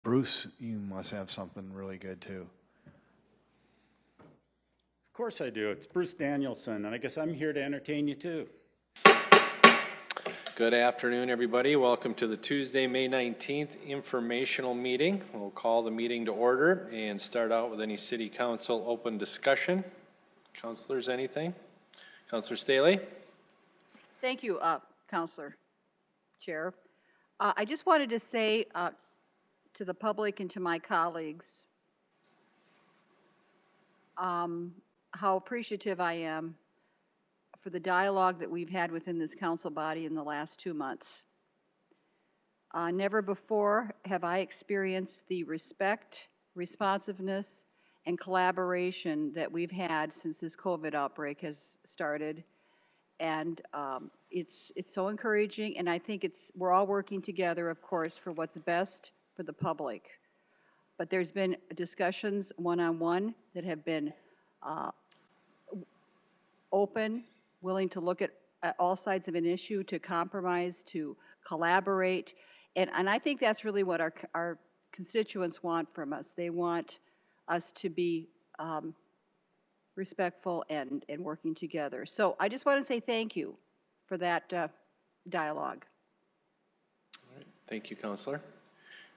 Bruce, you must have something really good too. Of course I do. It's Bruce Danielson, and I guess I'm here to entertain you too. Good afternoon, everybody. Welcome to the Tuesday, May 19th informational meeting. We'll call the meeting to order and start out with any city council open discussion. Councilors, anything? Councilor Staley? Thank you, Councilor Chair. I just wanted to say to the public and to my colleagues how appreciative I am for the dialogue that we've had within this council body in the last 2 months. Never before have I experienced the respect, responsiveness, and collaboration that we've had since this COVID outbreak has started. And it's so encouraging, and I think we're all working together, of course, for what's best for the public. But there's been discussions one-on-one that have been open, willing to look at all sides of an issue, to compromise, to collaborate. And I think that's really what our constituents want from us. They want us to be respectful and working together. So I just want to say thank you for that dialogue. All right. Thank you, Councilor.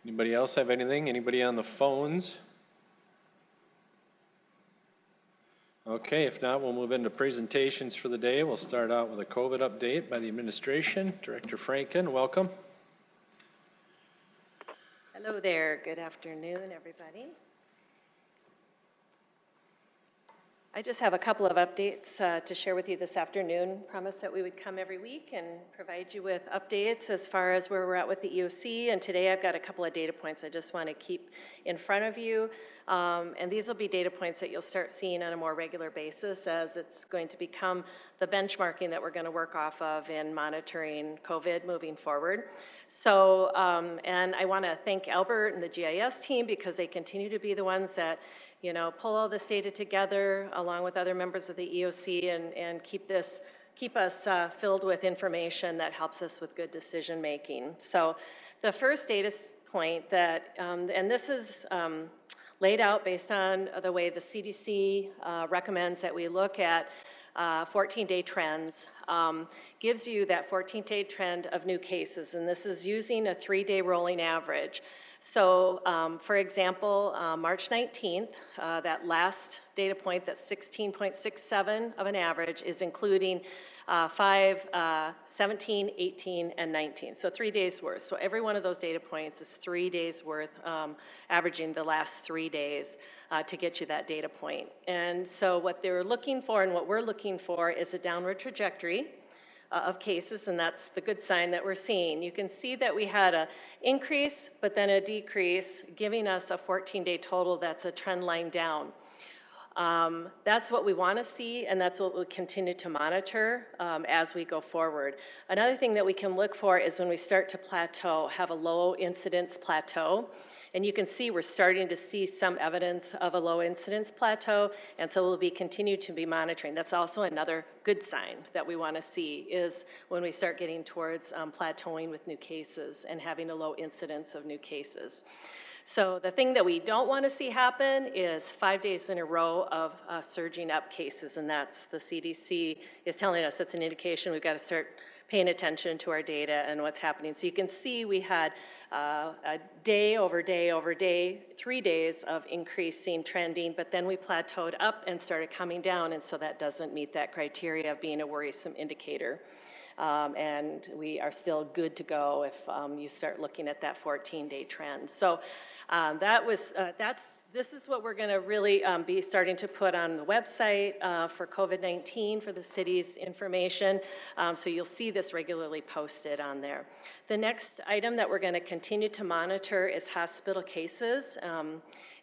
Anybody else have anything? Anybody on the phones? Okay, if not, we'll move into presentations for the day. We'll start out with a COVID update by the administration. Director Franken, welcome. Hello there. Good afternoon, everybody. I just have a couple of updates to share with you this afternoon. Promised that we would come every week and provide you with updates as far as where we're at with the EOC. And today I've got a couple of data points I just want to keep in front of you. And these will be data points that you'll start seeing on a more regular basis as it's going to become the benchmarking that we're going to work off of in monitoring COVID moving forward. So, and I want to thank Albert and the GIS team because they continue to be the ones that pull all this data together along with other members of the EOC and keep us filled with information that helps us with good decision making. So the first data point that, and this is laid out based on the way the CDC recommends that we look at 14-day trends, gives you that 14-day trend of new cases, and this is using a 3-day rolling average. So, for example, March 19th, that last data point, that's 16.67 of an average, is including 17, 18, and 19. So 3 days worth. So every one of those data points is 3 days worth, averaging the last 3 days to get you that data point. And so what they're looking for and what we're looking for is a downward trajectory of cases, and that's the good sign that we're seeing. You can see that we had an increase, but then a decrease, giving us a 14-day total that's a trend line down. That's what we want to see, and that's what we'll continue to monitor as we go forward. Another thing that we can look for is when we start to plateau, have a low incidence plateau. And you can see we're starting to see some evidence of a low incidence plateau, and so we'll continue to be monitoring. That's also another good sign that we want to see is when we start getting towards plateauing with new cases and having a low incidence of new cases. So the thing that we don't want to see happen is 5 days in a row of surging up cases, and that's the CDC is telling us that's an indication we've got to start paying attention to our data and what's happening. So you can see we had a day over day over day, 3 days of increasing trending, but then we plateaued up and started coming down, and so that doesn't meet that criteria of being a worrisome indicator. And we are still good to go if you start looking at that 14-day trend. So this is what we're going to really be starting to put on the website for COVID-19 for the city's information. So you'll see this regularly posted on there. The next item that we're going to continue to monitor is hospital cases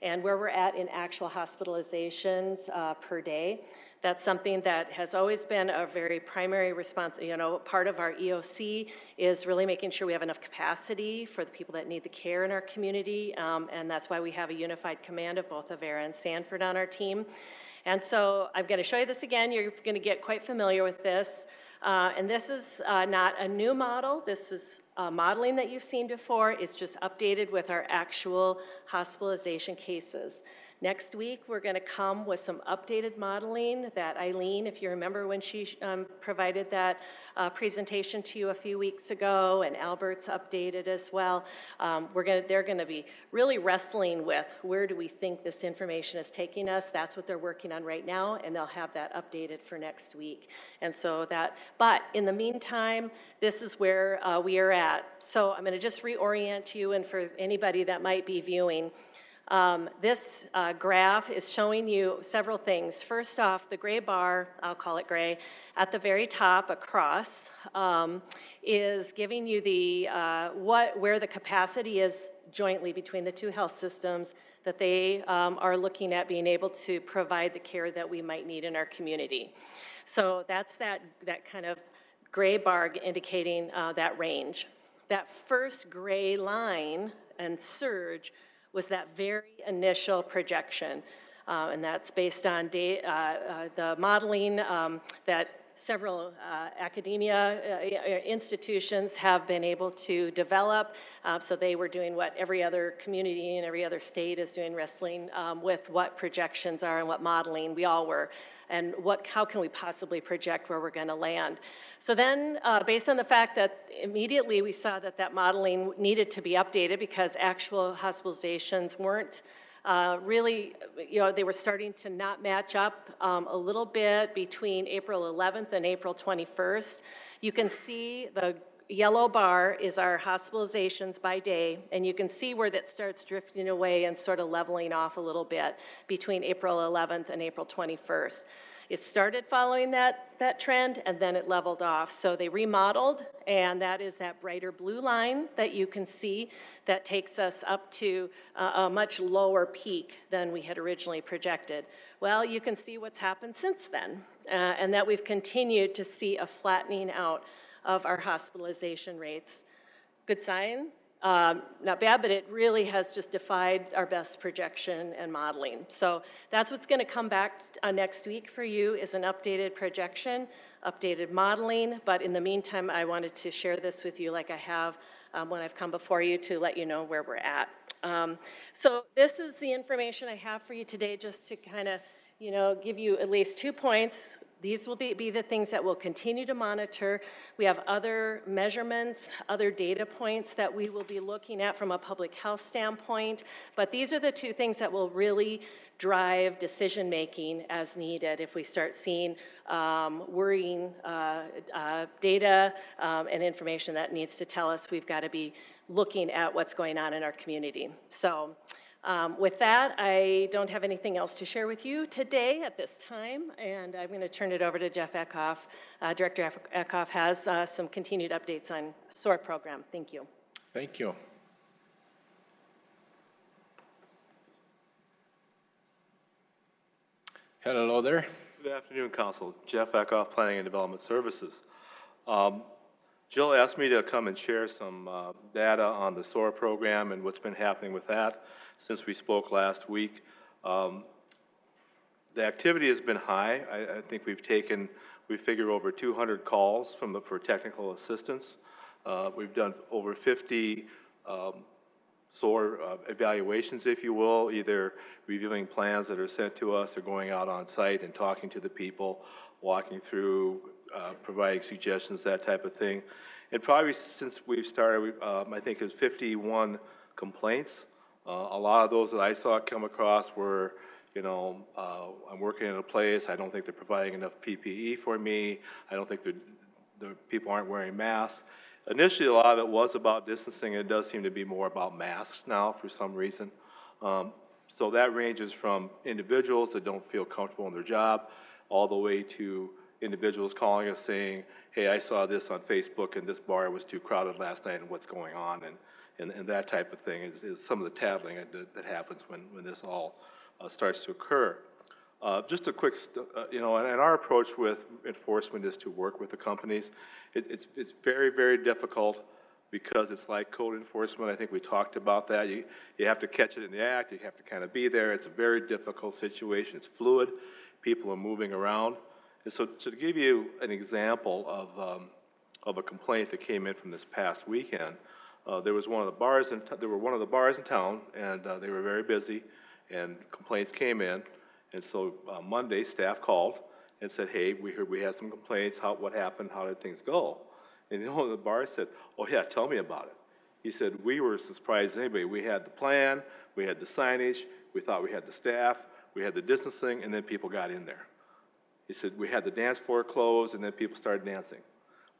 and where we're at in actual hospitalizations per day. That's something that has always been a very primary response. Part of our EOC is really making sure we have enough capacity for the people that need the care in our community, and that's why we have a unified command of both Avera and Sanford on our team. And so I'm going to show you this again. You're going to get quite familiar with this. And this is not a new model. This is modeling that you've seen before. It's just updated with our actual hospitalization cases. Next week, we're going to come with some updated modeling that Eileen, if you remember when she provided that presentation to you a few weeks ago, and Albert's updated as well. They're going to be really wrestling with where do we think this information is taking us. That's what they're working on right now, and they'll have that updated for next week. And so but in the meantime, this is where we are at. So I'm going to just reorient you, and for anybody that might be viewing, this graph is showing you several things. First off, the gray bar, I'll call it gray, at the very top across is giving you the where the capacity is jointly between the two health systems that they are looking at being able to provide the care that we might need in our community. So that's that kind of gray bar indicating that range. That first gray line and surge was that very initial projection. And that's based on the modeling that several academia institutions have been able to develop. So they were doing what every other community and every other state is doing, wrestling with what projections are and what modeling we all were. And how can we possibly project where we're going to land? So then, based on the fact that immediately we saw that modeling needed to be updated because actual hospitalizations weren't really, they were starting to not match up a little bit between April 11th and April 21st. You can see the yellow bar is our hospitalizations by day, and you can see where that starts drifting away and sort of leveling off a little bit between April 11th and April 21st. It started following that trend, and then it leveled off. So they remodeled, and that is that brighter blue line that you can see that takes us up to a much lower peak than we had originally projected. Well, you can see what's happened since then, and that we've continued to see a flattening out of our hospitalization rates. Good sign? Not bad, but it really has just defied our best projection and modeling. So that's what's going to come back next week for you, is an updated projection, updated modeling. But in the meantime, I wanted to share this with you like I have when I've come before you to let you know where we're at. So this is the information I have for you today, just to kind of give you at least 2 points. These will be the things that we'll continue to monitor. We have other measurements, other data points that we will be looking at from a public health standpoint, but these are the 2 things that will really drive decision-making as needed if we start seeing worrying data and information that needs to tell us we've got to be looking at what's going on in our community. So. With that, I don't have anything else to share with you today at this time, and I'm going to turn it over to Jeff Eckhoff. Director Eckhoff has some continued updates on SOAR program. Thank you. Thank you. Hello there. Good afternoon, Council. Jeff Eckhoff, Planning and Development Services. Jill asked me to come and share some data on the SOAR program and what's been happening with that since we spoke last week. The activity has been high. I think we figure over 200 calls for technical assistance. We've done over 50 SOAR evaluations, if you will, either reviewing plans that are sent to us or going out on site and talking to the people, walking through, providing suggestions, that type of thing. And probably since we've started, I think it was 51 complaints. A lot of those that I saw come across were, I'm working in a place, I don't think they're providing enough PPE for me, I don't think the people aren't wearing masks. Initially, a lot of it was about distancing, and it does seem to be more about masks now for some reason. So that ranges from individuals that don't feel comfortable in their job, all the way to individuals calling us saying, hey, I saw this on Facebook and this bar was too crowded last night and what's going on, and that type of thing is some of the tattling that happens when this all starts to occur. Just a quick, and our approach with enforcement is to work with the companies. It's very, very difficult because it's like code enforcement. I think we talked about that. You have to catch it in the act. You have to kind of be there. It's a very difficult situation. It's fluid. People are moving around. And so to give you an example of a complaint that came in from this past weekend. There was one of the bars in town, and they were very busy, and complaints came in. And so Monday, staff called and said, hey, we heard we had some complaints. What happened? How did things go? And the owner of the bar said, oh yeah, tell me about it. He said, we were as surprised as anybody. We had the plan, we had the signage, we thought we had the staff, we had the distancing, and then people got in there. He said, we had the dance floor closed, and then people started dancing.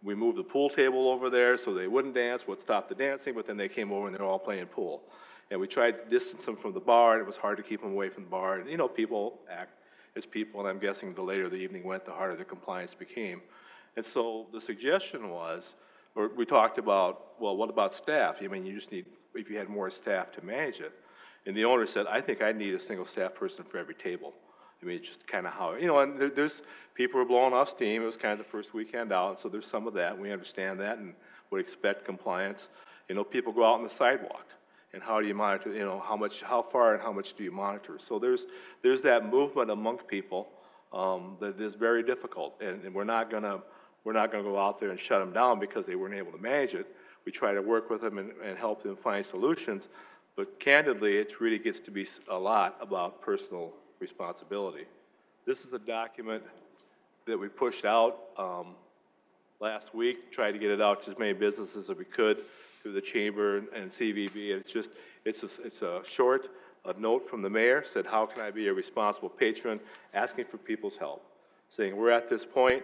We moved the pool table over there so they wouldn't dance, would stop the dancing, but then they came over and they were all playing pool. And we tried to distance them from the bar, and it was hard to keep them away from the bar. And, you know, people act as people, and I'm guessing the later the evening went, the harder the compliance became. And so the suggestion was, or we talked about, well, what about staff? I mean, you just need, if you had more staff to manage it. And the owner said, I think I need a single staff person for every table. I mean, it's just kind of how, you know, and there's, people were blowing off steam. It was kind of the first weekend out, and so there's some of that. We understand that and would expect compliance. You know, people go out on the sidewalk, and how do you monitor, you know, how far and how much do you monitor? So there's that movement among people that is very difficult, and we're not gonna go out there and shut them down because they weren't able to manage it. We try to work with them and help them find solutions, but candidly, it really gets to be a lot about personal responsibility. This is a document that we pushed out last week, tried to get it out to as many businesses as we could through the chamber and CVB. And it's a short note from the mayor, said, how can I be a responsible patron, asking for people's help, saying, we're at this point,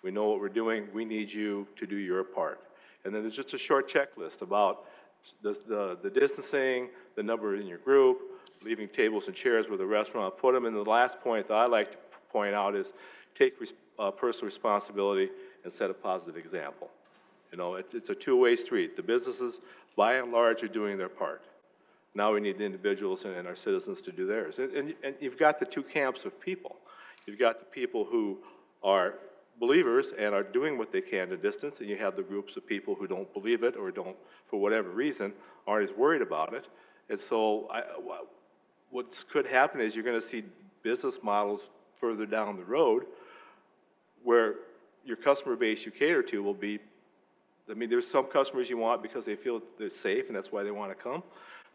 we know what we're doing, we need you to do your part. And then there's just a short checklist about the distancing, the number in your group, leaving tables and chairs with the restaurant, put them in. The last point that I like to point out is take personal responsibility and set a positive example. You know, it's a two-way street. The businesses, by and large, are doing their part. Now we need the individuals and our citizens to do theirs. And you've got the two camps of people. You've got the people who are believers and are doing what they can to distance, and you have the groups of people who don't believe it or don't, for whatever reason, aren't as worried about it. And so what could happen is you're going to see business models further down the road where your customer base you cater to will be, I mean, there's some customers you want because they feel they're safe and that's why they want to come.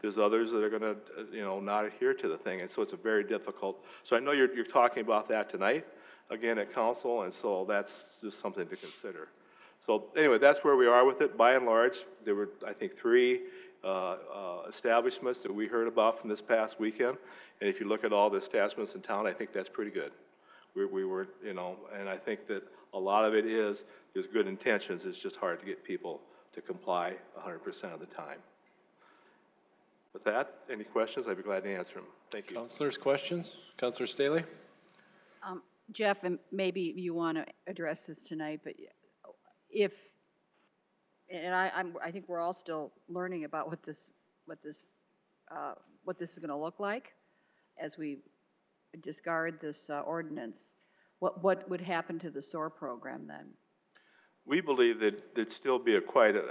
There's others that are going to, you know, not adhere to the thing. And so it's a very difficult, so I know you're talking about that tonight, again, at council, and so that's just something to consider. So anyway, that's where we are with it. By and large, there were, I think, 3 establishments that we heard about from this past weekend. And if you look at all the establishments in town, I think that's pretty good. We were, you know, and I think that a lot of it is, there's good intentions. It's just hard to get people to comply 100% of the time. With that, any questions? I'd be glad to answer them. Thank you. Councilors, questions? Councilor Staley? Jeff, and maybe you want to address this tonight, but if, and I think we're all still learning about what this is going to look like as we discard this ordinance. What would happen to the SOAR program then? We believe that there'd still be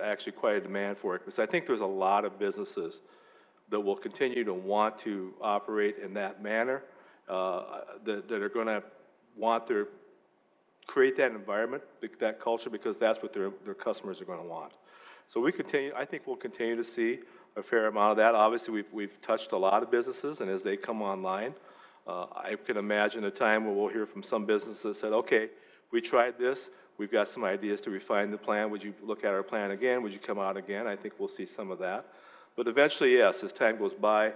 actually quite a demand for it, because I think there's a lot of businesses that will continue to want to operate in that manner, that are going to want create that environment, that culture, because that's what their customers are going to want. So I think we'll continue to see a fair amount of that. Obviously, we've touched a lot of businesses, and as they come online, I can imagine a time where we'll hear from some businesses that said, okay, we tried this, we've got some ideas to refine the plan, would you look at our plan again, would you come out again? I think we'll see some of that. But eventually, yes, as time goes by,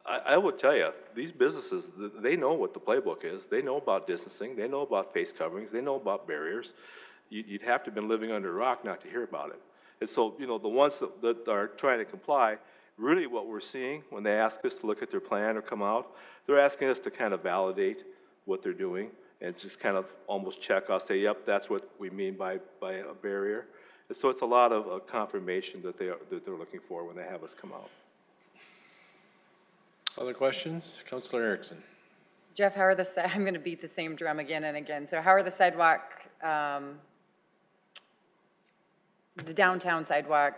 I would tell you, these businesses, they know what the playbook is. They know about distancing. They know about face coverings. They know about barriers. You'd have to have been living under a rock not to hear about it. And so, you know, the ones that are trying to comply, really what we're seeing when they ask us to look at their plan or come out, they're asking us to kind of validate what they're doing and just kind of almost check. I'll say, yep, that's what we mean by a barrier. And so it's a lot of confirmation that they're looking for when they have us come out. Other questions? Councilor Erickson. Jeff, how are I'm going to beat the same drum again and again. So how are the sidewalk, the downtown sidewalk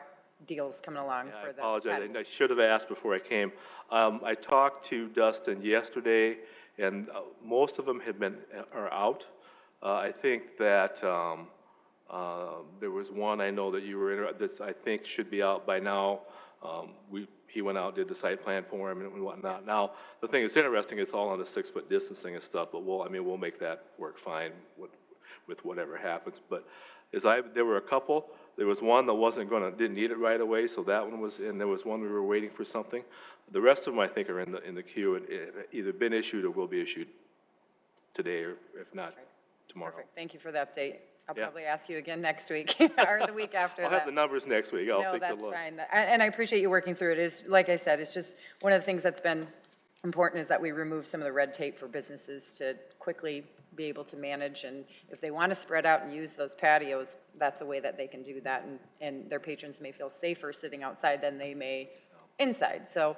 deals coming along for the I apologize. patents? I should have asked before I came. I talked to Dustin yesterday, and most of them are out. I think that There was one I know that you were that I think should be out by now. He went out, did the site plan for him and whatnot. Now, the thing that's interesting, it's all on the 6-foot distancing and stuff, but we'll make that work fine with whatever happens. But there were a couple. There was one that didn't need it right away, so that one was in. There was one we were waiting for something. The rest of them, I think, are in the queue and either been issued or will be issued today, or if not, tomorrow. Perfect, thank you for the update. I'll Yeah. probably ask you again next week or the week after I'll that. have the numbers next week. I'll No, take a that's look. fine. And I appreciate you working through it. It's, like I said, it's just one of the things that's been important is that we remove some of the red tape for businesses to quickly be able to manage. And if they want to spread out and use those patios, that's a way that they can do that. And their patrons may feel safer sitting outside than they may inside. So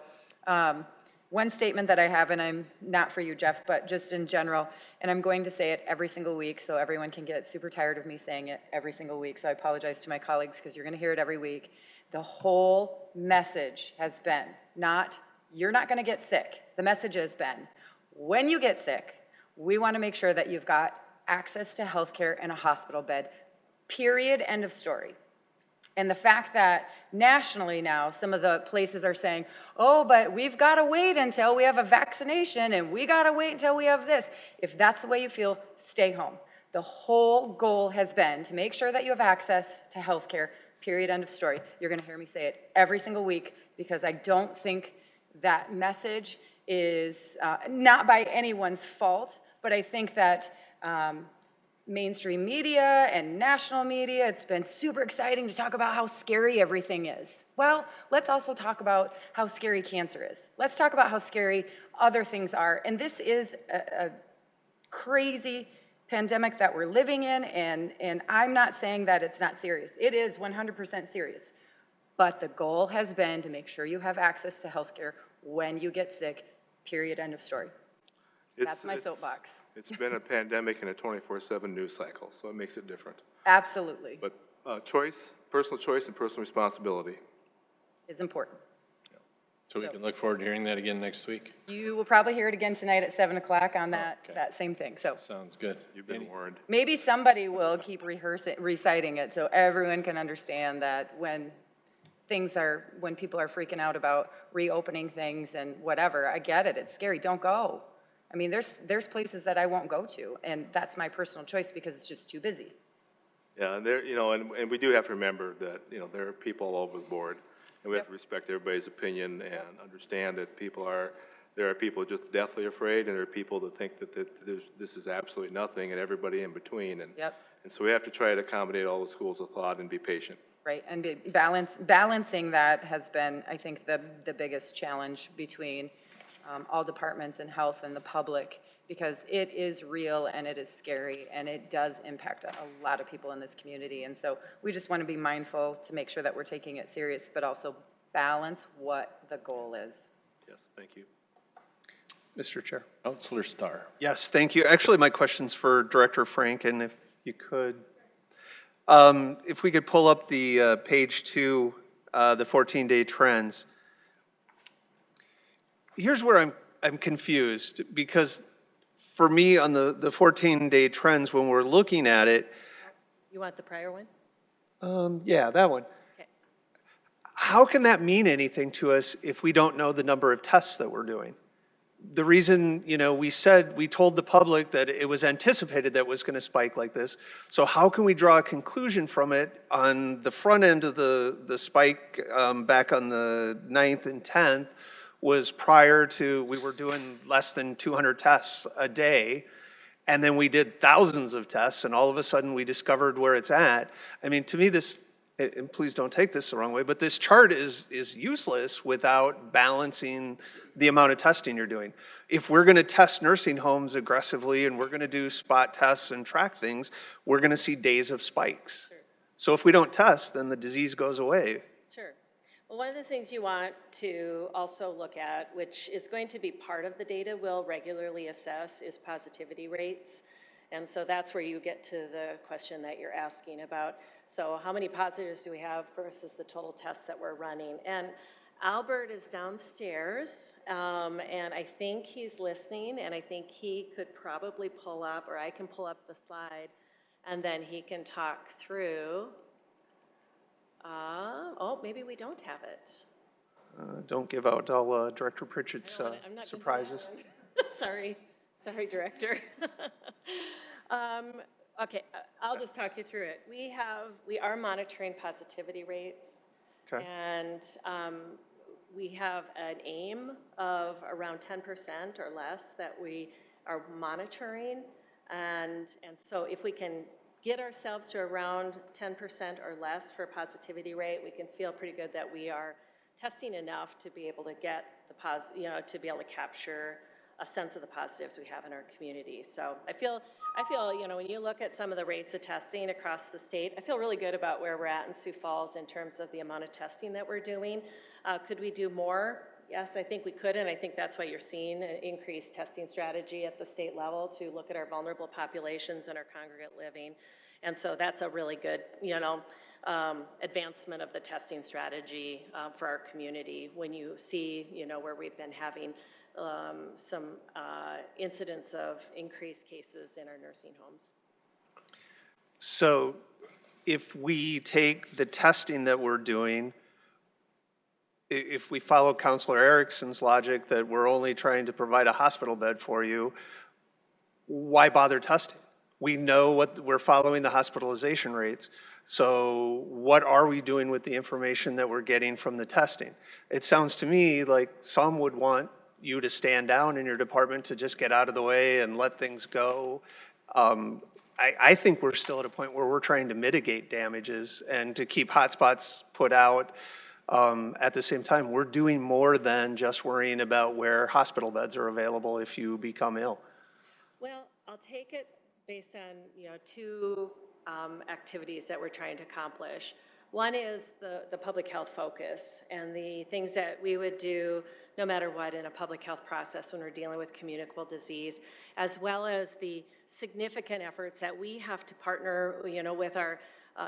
one statement that I have, and I'm not for you, Jeff, but just in general, and I'm going to say it every single week so everyone can get super tired of me saying it every single week. So I apologize to my colleagues because you're going to hear it every week. The whole message has been not, you're not going to get sick. The message has been, when you get sick, we want to make sure that you've got access to health care and a hospital bed, period, end of story. And the fact that nationally now, some of the places are saying, oh, but we've got to wait until we have a vaccination and we got to wait until we have this. If that's the way you feel, stay home. The whole goal has been to make sure that you have access to health care, period, end of story. You're going to hear me say it every single week because I don't think that message is not by anyone's fault, but I think that mainstream media and national media, it's been super exciting to talk about how scary everything is. Well, let's also talk about how scary cancer is. Let's talk about how scary other things are. And this is a crazy pandemic that we're living in, and I'm not saying that it's not serious. It is 100% serious. But the goal has been to make sure you have access to health care when you get sick, period, end of story. That's my soapbox. It's been a pandemic and a 24/7 news cycle, so it makes it different. Absolutely. But personal choice and personal responsibility. Is important. So we can look forward to hearing that again next week. You will probably hear it again tonight at 7 o'clock on that, Okay. that same thing. So Sounds good. You've been warned. maybe somebody will keep reciting it so everyone can understand that when people are freaking out about reopening things and whatever, I get it, it's scary, don't go. I mean, there's places that I won't go to, and that's my personal choice because it's just too busy. Yeah, and and we do have to remember that, there are people all over the board, and we have to respect everybody's opinion and understand that there are people just deathly afraid, and there are people that think that this is absolutely nothing, and everybody in between. And so we have to try to accommodate all the schools of thought and be patient. Right, and balancing that has been, I think, the biggest challenge between all departments and health and the public, because it is real and it is scary and it does impact a lot of people in this community. And so we just want to be mindful to make sure that we're taking it serious, but also balance what the goal is. Yes, thank you. Mr. Chair. Counselor Starr. Yes, thank you. Actually, my question's for Director Frank, and if you could, if we could pull up the page 2, the 14-day trends. Here's where I'm confused, because for me on the 14-day trends, when we're looking at it. You want the prior one? Yeah, that one. Okay. How can that mean anything to us if we don't know the number of tests that we're doing? The reason, we told the public that it was anticipated that it was going to spike like this. So how can we draw a conclusion from it on the front end of the spike back on the 9th and 10th was prior to, we were doing less than 200 tests a day. And then we did thousands of tests, and all of a sudden we discovered where it's at. I mean, to me, this, and please don't take this the wrong way, but this chart is useless without balancing the amount of testing you're doing. If we're going to test nursing homes aggressively and we're going to do spot tests and track things, we're going to see days of spikes. Sure. So if we don't test, then the disease goes away. Sure. Well, one of the things you want to also look at, which is going to be part of the data we'll regularly assess, is positivity rates. And so that's where you get to the question that you're asking about. So how many positives do we have versus the total tests that we're running? And Albert is downstairs, and I think he's listening, and I think he could probably pull up, or I can pull up the slide and then he can talk through, oh, maybe we don't have it. Don't give out all Director Pritchett's I'm not gonna do that surprises. one. Sorry, Director. Okay, I'll just talk you through it. We are monitoring positivity rates. Okay. And we have an aim of around 10% or less that we are monitoring. And so if we can get ourselves to around 10% or less for positivity rate, we can feel pretty good that we are testing enough to be able to get the to be able to capture a sense of the positives we have in our community. So I feel, when you look at some of the rates of testing across the state, I feel really good about where we're at in Sioux Falls in terms of the amount of testing that we're doing. Could we do more? Yes, I think we could, and I think that's why you're seeing an increased testing strategy at the state level to look at our vulnerable populations and our congregate living. And so that's a really good, advancement of the testing strategy for our community when you see, where we've been having some incidents of increased cases in our nursing homes. So if we take the testing that we're doing, if we follow Counselor Erickson's logic that we're only trying to provide a hospital bed for you, why bother testing? We know what we're following the hospitalization rates. So what are we doing with the information that we're getting from the testing? It sounds to me like some would want you to stand down in your department to just get out of the way and let things go. I think we're still at a point where we're trying to mitigate damages and to keep hotspots put out. At the same time, we're doing more than just worrying about where hospital beds are available if you become ill. Well, I'll take it based on, two activities that we're trying to accomplish. One is the public health focus and the things that we would do no matter what in a public health process when we're dealing with communicable disease, as well as the significant efforts that we have to partner, with our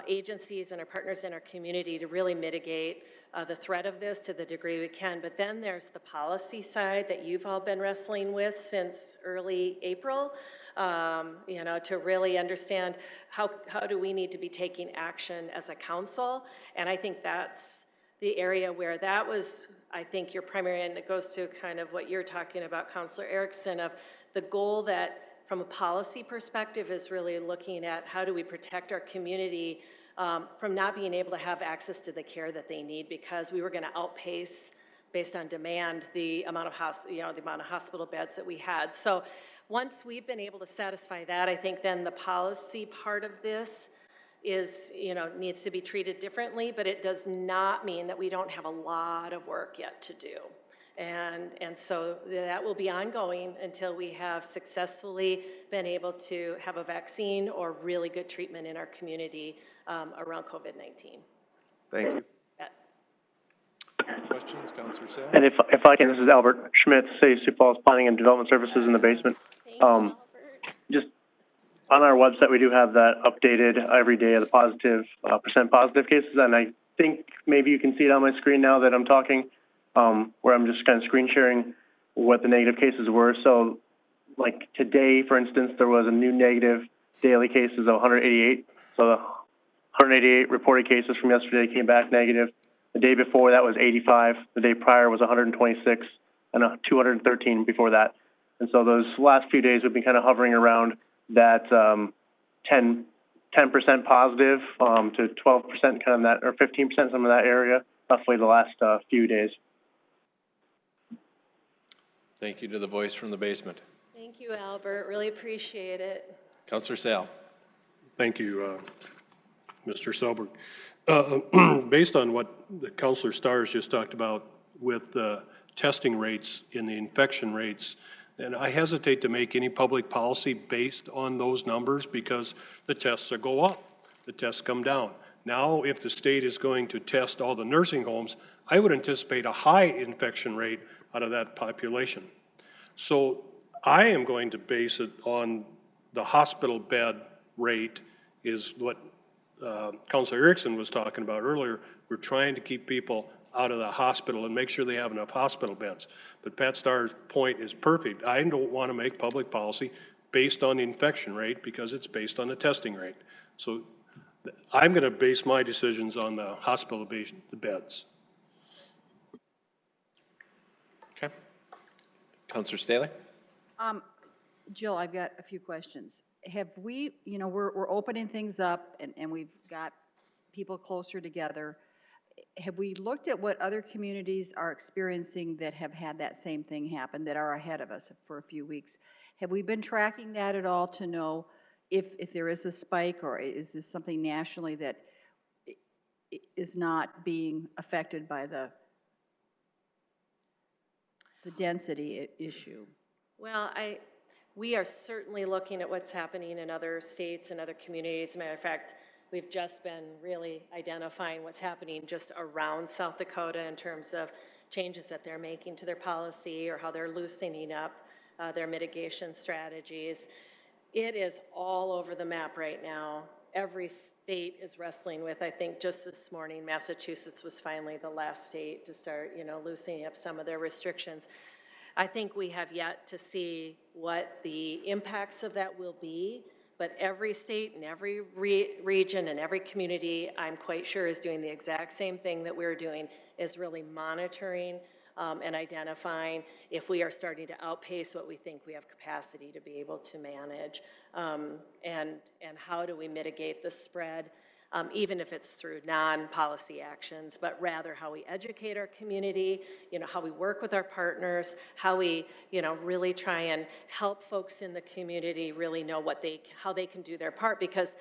agencies and our partners in our community to really mitigate the threat of this to the degree we can. But then there's the policy side that you've all been wrestling with since early April, to really understand how do we need to be taking action as a council. And I think that's the area where that was, I think, your primary, and it goes to kind of what you're talking about, Counselor Erickson, of the goal that from a policy perspective is really looking at how do we protect our community from not being able to have access to the care that they need, because we were going to outpace, based on demand, the amount of hospital beds that we had. So once we've been able to satisfy that, I think then the policy part of this is, needs to be treated differently, but it does not mean that we don't have a lot of work yet to do. And so that will be ongoing until we have successfully been able to have a vaccine or really good treatment in our community around COVID-19. Thank you. Questions, Counselor Sale? And if I can, this is Albert Schmidt, City Sioux Falls Planning and Development Services in the basement. Thank you, Albert. Just on our website, we do have that updated every day of the positive, percent positive cases. And I think maybe you can see it on my screen now that I'm talking, where I'm just kind of screen sharing what the negative cases were. So like today, for instance, there was a new negative daily cases of 188. So the 188 reported cases from yesterday came back negative. The day before that was 85. The day prior was 126 and 213 before that. And so those last few days we've been kind of hovering around that 10% positive to 12% kind of that, or 15% some of that area, roughly the last few days. Thank you to the voice from the basement. Thank you, Albert. Really appreciate it. Counselor Sale. Thank you, Mr. Selberg. Based on what the Counselor Stars just talked about with the testing rates and the infection rates, and I hesitate to make any public policy based on those numbers because the tests will go up, the tests come down. Now, if the state is going to test all the nursing homes, I would anticipate a high infection rate out of that population. So I am going to base it on the hospital bed rate is what Counselor Erickson was talking about earlier. We're trying to keep people out of the hospital and make sure they have enough hospital beds. But Pat Starr's point is perfect. I don't want to make public policy based on the infection rate because it's based on the testing rate. So I'm going to base my decisions on the hospital beds. Okay. Counselor Staley? Jill, I've got a few questions. Have we, we're opening things up and we've got people closer together. Have we looked at what other communities are experiencing that have had that same thing happen, that are ahead of us for a few weeks? Have we been tracking that at all to know if there is a spike, or is this something nationally that is not being affected by the density issue? Well, we are certainly looking at what's happening in other states and other communities. As a matter of fact, we've just been really identifying what's happening just around South Dakota in terms of changes that they're making to their policy or how they're loosening up their mitigation strategies. It is all over the map right now. Every state is wrestling with, I think just this morning, Massachusetts was finally the last state to start, loosening up some of their restrictions. I think we have yet to see what the impacts of that will be, but every state and every region and every community, I'm quite sure, is doing the exact same thing that we're doing, is really monitoring and identifying if we are starting to outpace what we think we have capacity to be able to manage, and how do we mitigate the spread, even if it's through non-policy actions, but rather how we educate our community, how we work with our partners, how we, really try and help folks in the community really know how they can do their part, because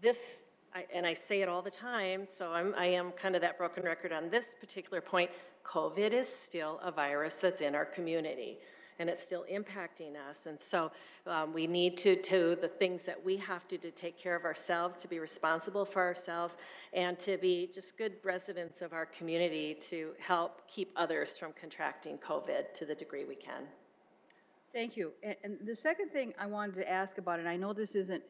this, and I say it all the time, so I am kind of that broken record on this particular point. COVID is still a virus that's in our community, and it's still impacting us. And so we need to the things that we have to take care of ourselves, to be responsible for ourselves, and to be just good residents of our community to help keep others from contracting COVID to the degree we can. Thank you. And the second thing I wanted to ask about, and I know this isn't,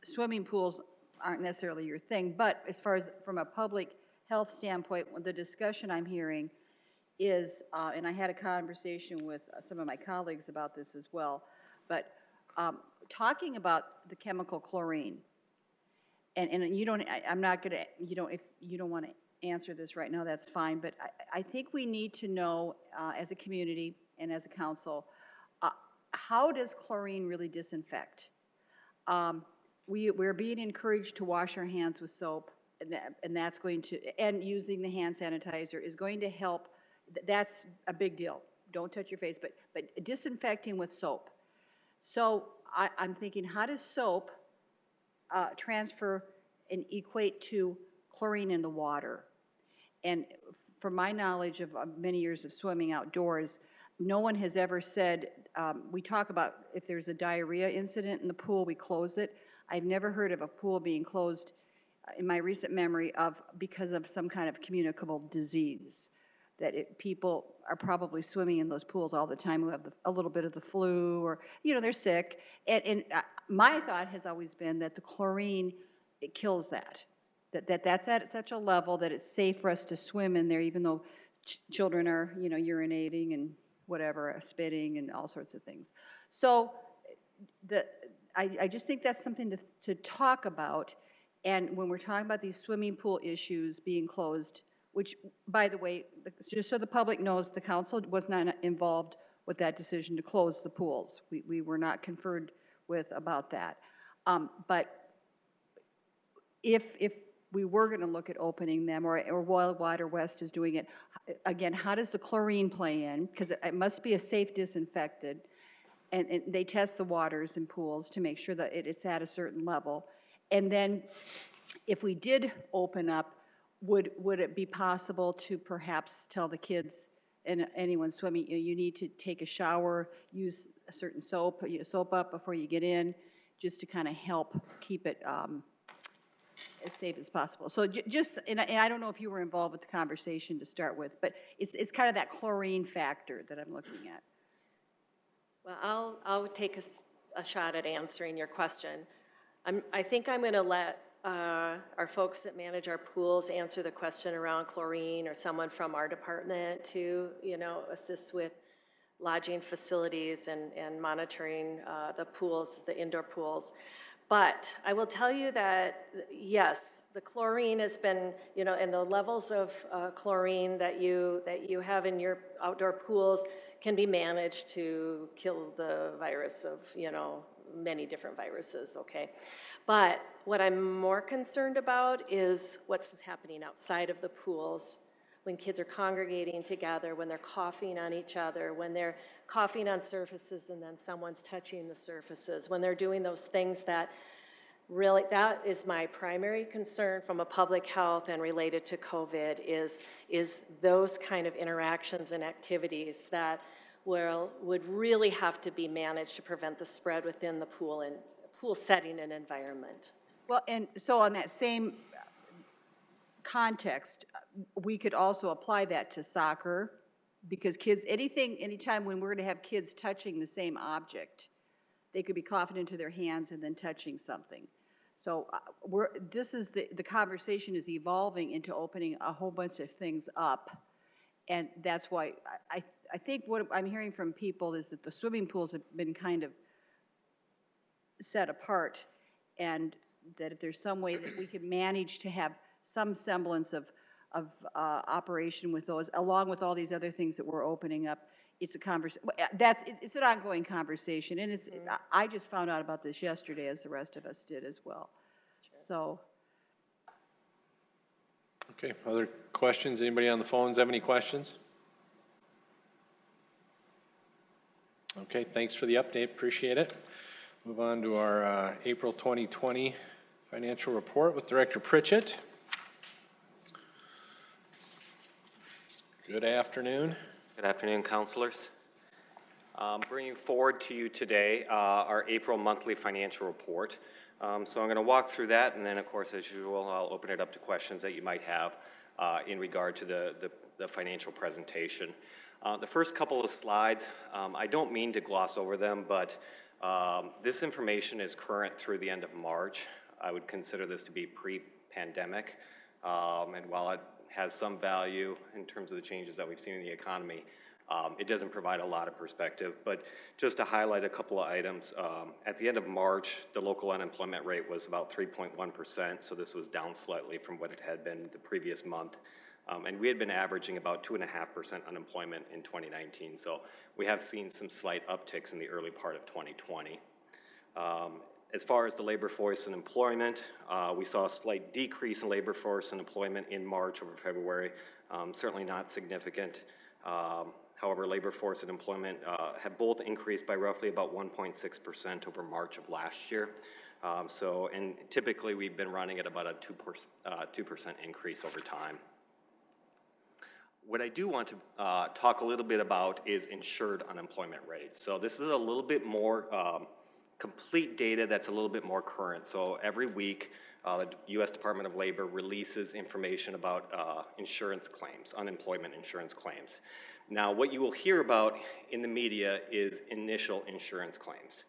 swimming pools aren't necessarily your thing, but as far as from a public health standpoint, the discussion I'm hearing is, and I had a conversation with some of my colleagues about this as well, but talking about the chemical chlorine, and you don't, I'm not going to, if you don't want to answer this right now, that's fine, but I think we need to know as a community and as a council, how does chlorine really disinfect? We're being encouraged to wash our hands with soap, and that's going to, and using the hand sanitizer is going to help. That's a big deal. Don't touch your face, but disinfecting with soap. So I'm thinking, how does soap transfer and equate to chlorine in the water? And from my knowledge of many years of swimming outdoors, no one has ever said, we talk about if there's a diarrhea incident in the pool, we close it. I've never heard of a pool being closed in my recent memory because of some kind of communicable disease. That people are probably swimming in those pools all the time who have a little bit of the flu, or, they're sick. And my thought has always been that the chlorine, it kills that. That's at such a level that it's safe for us to swim in there, even though children are, urinating and whatever, spitting and all sorts of things. So I just think that's something to talk about. And when we're talking about these swimming pool issues being closed, which, by the way, just so the public knows, the council was not involved with that decision to close the pools. We were not conferred with about that. But if we were going to look at opening them, or Royal Water West is doing it, again, how does the chlorine play in? Because it must be a safe disinfectant, and they test the waters in pools to make sure that it's at a certain level. And then if we did open up, would it be possible to perhaps tell the kids and anyone swimming, you need to take a shower, use a certain soap, soap up before you get in, just to kind of help keep it as safe as possible. So just, and I don't know if you were involved with the conversation to start with, but it's kind of that chlorine factor that I'm looking at. Well, I'll take a shot at answering your question. I think I'm going to let our folks that manage our pools answer the question around chlorine, or someone from our department to, assist with lodging facilities and monitoring the pools, the indoor pools. But I will tell you that, yes, the chlorine has been, you know, and the levels of chlorine that you have in your outdoor pools can be managed to kill the virus of, you know, many different viruses, okay? But what I'm more concerned about is what's happening outside of the pools when kids are congregating together, when they're coughing on each other, when they're coughing on surfaces and then someone's touching the surfaces, when they're doing those things that really, that is my primary concern from a public health and related to COVID is those kind of interactions and activities that would really have to be managed to prevent the spread within the pool and pool setting and environment. Well, and so on that same context, we could also apply that to soccer, because kids, anytime when we're going to have kids touching the same object, they could be coughing into their hands and then touching something. So the conversation is evolving into opening a whole bunch of things up, and that's why I think what I'm hearing from people is that the swimming pools have been kind of set apart, and that if there's some way that we could manage to have some semblance of operation with those, along with all these other things that we're opening up, it's a conversation. It's an ongoing conversation, and I just found out about this yesterday, as the rest of us did as well. Sure. So. Okay, other questions? Anybody on the phones have any questions? Okay, thanks for the update, appreciate it. Move on to our April 2020 financial report with Director Pritchett. Good afternoon. Good afternoon, councilors. Bringing forward to you today our April monthly financial report. So I'm going to walk through that, and then, of course, as usual, I'll open it up to questions that you might have in regard to the financial presentation. The first couple of slides, I don't mean to gloss over them, but this information is current through the end of March. I would consider this to be pre-pandemic, and while it has some value in terms of the changes that we've seen in the economy, it doesn't provide a lot of perspective. But just to highlight a couple of items, at the end of March, the local unemployment rate was about 3.1%, so this was down slightly from what it had been the previous month. And we had been averaging about 2.5% unemployment in 2019, so we have seen some slight upticks in the early part of 2020. As far as the labor force and employment, we saw a slight decrease in labor force and employment in March over February, certainly not significant. However, labor force and employment have both increased by roughly about 1.6% over March of last year. And typically we've been running at about a 2% increase over time. What I do want to talk a little bit about is insured unemployment rates. So this is a little bit more complete data that's a little bit more current. So every week, the U.S. Department of Labor releases information about insurance claims, unemployment insurance claims. Now, what you will hear about in the media is initial insurance claims.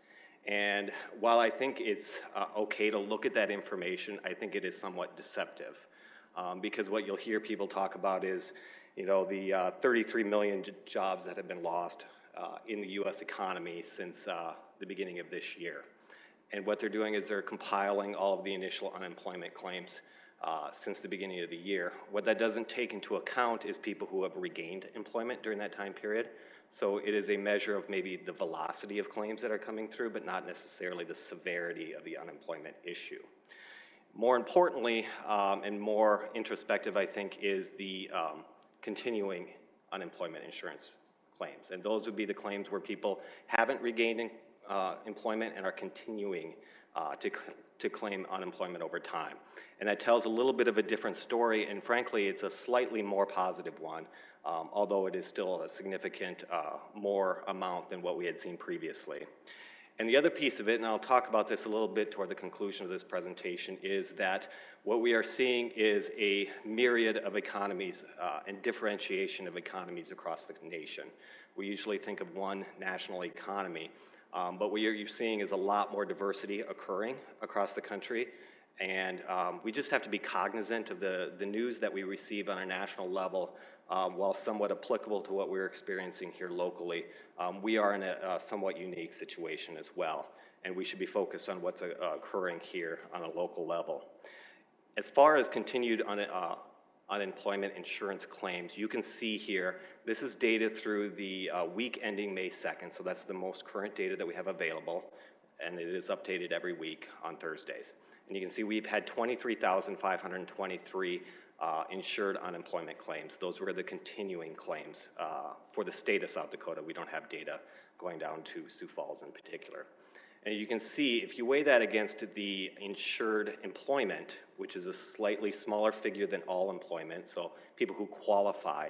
And while I think it's okay to look at that information, I think it is somewhat deceptive. Because what you'll hear people talk about is, you know, the 33 million jobs that have been lost in the U.S. economy since the beginning of this year. And what they're doing is they're compiling all of the initial unemployment claims since the beginning of the year. What that doesn't take into account is people who have regained employment during that time period. So it is a measure of maybe the velocity of claims that are coming through, but not necessarily the severity of the unemployment issue. More importantly, and more introspective, I think, is the continuing unemployment insurance claims. And those would be the claims where people haven't regained employment and are continuing to claim unemployment over time. And that tells a little bit of a different story, and frankly, it's a slightly more positive one, although it is still a significant more amount than what we had seen previously. And the other piece of it, and I'll talk about this a little bit toward the conclusion of this presentation, is that what we are seeing is a myriad of economies and differentiation of economies across the nation. We usually think of one national economy, but what you're seeing is a lot more diversity occurring across the country. And we just have to be cognizant of the news that we receive on a national level while somewhat applicable to what we're experiencing here locally, we are in a somewhat unique situation as well, and we should be focused on what's occurring here on a local level. As far as continued unemployment insurance claims, you can see here, this is data through the week ending May 2nd, so that's the most current data that we have available, and it is updated every week on Thursdays. And you can see we've had 23,523 insured unemployment claims. Those were the continuing claims for the state of South Dakota. We don't have data going down to Sioux Falls in particular. And you can see, if you weigh that against the insured employment, which is a slightly smaller figure than all employment, so people who qualify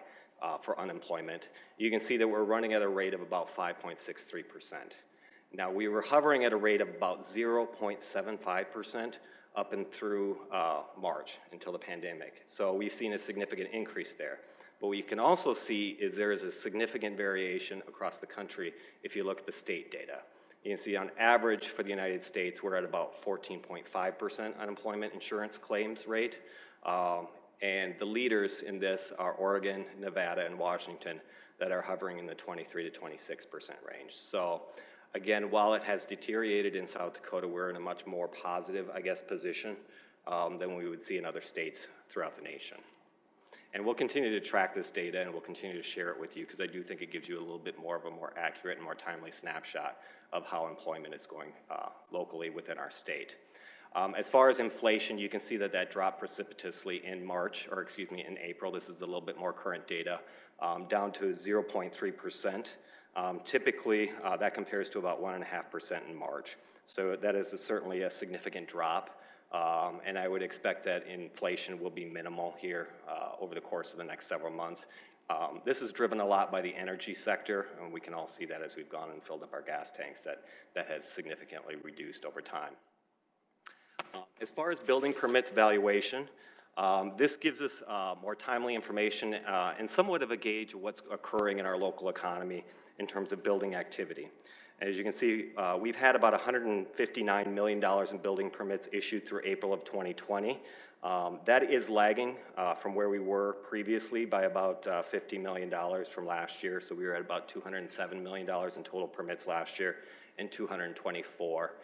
for unemployment, you can see that we're running at a rate of about 5.63%. Now, we were hovering at a rate of about 0.75% up and through March until the pandemic. So we've seen a significant increase there. But what you can also see is there is a significant variation across the country if you look at the state data. You can see on average for the United States, we're at about 14.5% unemployment insurance claims rate. And the leaders in this are Oregon, Nevada, and Washington that are hovering in the 23 to 26% range. So again, while it has deteriorated in South Dakota, we're in a much more positive, I guess, position than we would see in other states throughout the nation. And we'll continue to track this data and we'll continue to share it with you because I do think it gives you a little bit more of a more accurate and more timely snapshot of how employment is going locally within our state. As far as inflation, you can see that that dropped precipitously in in April. This is a little bit more current data, down to 0.3%. Typically, that compares to about 1.5% in March. So that is certainly a significant drop. And I would expect that inflation will be minimal here over the course of the next several months. This is driven a lot by the energy sector, and we can all see that as we've gone and filled up our gas tanks, that has significantly reduced over time. As far as building permits valuation, this gives us more timely information and somewhat of a gauge of what's occurring in our local economy in terms of building activity. As you can see, we've had about $159 million in building permits issued through April of 2020. That is lagging from where we were previously by about $50 million from last year. So we were at about $207 million in total permits last year and 224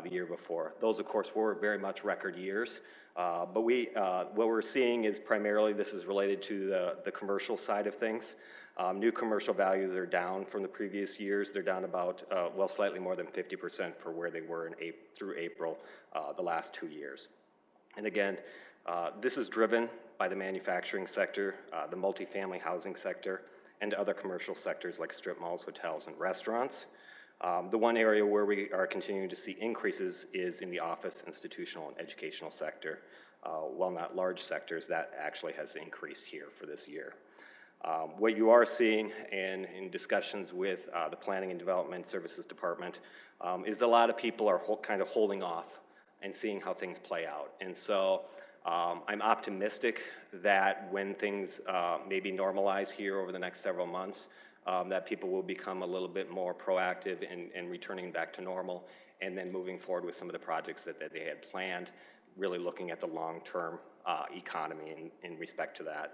the year before. Those, of course, were very much record years. But what we're seeing is primarily this is related to the commercial side of things. New commercial values are down from the previous years. They're down about, slightly more than 50% for where they were through April the last 2 years. And again, this is driven by the manufacturing sector, the multifamily housing sector, and other commercial sectors like strip malls, hotels, and restaurants. The one area where we are continuing to see increases is in the office, institutional, and educational sector. While not large sectors, that actually has increased here for this year. What you are seeing in discussions with the Planning and Development Services Department is a lot of people are kind of holding off and seeing how things play out. And so I'm optimistic that when things maybe normalize here over the next several months, that people will become a little bit more proactive in returning back to normal and then moving forward with some of the projects that they had planned, really looking at the long-term economy in respect to that.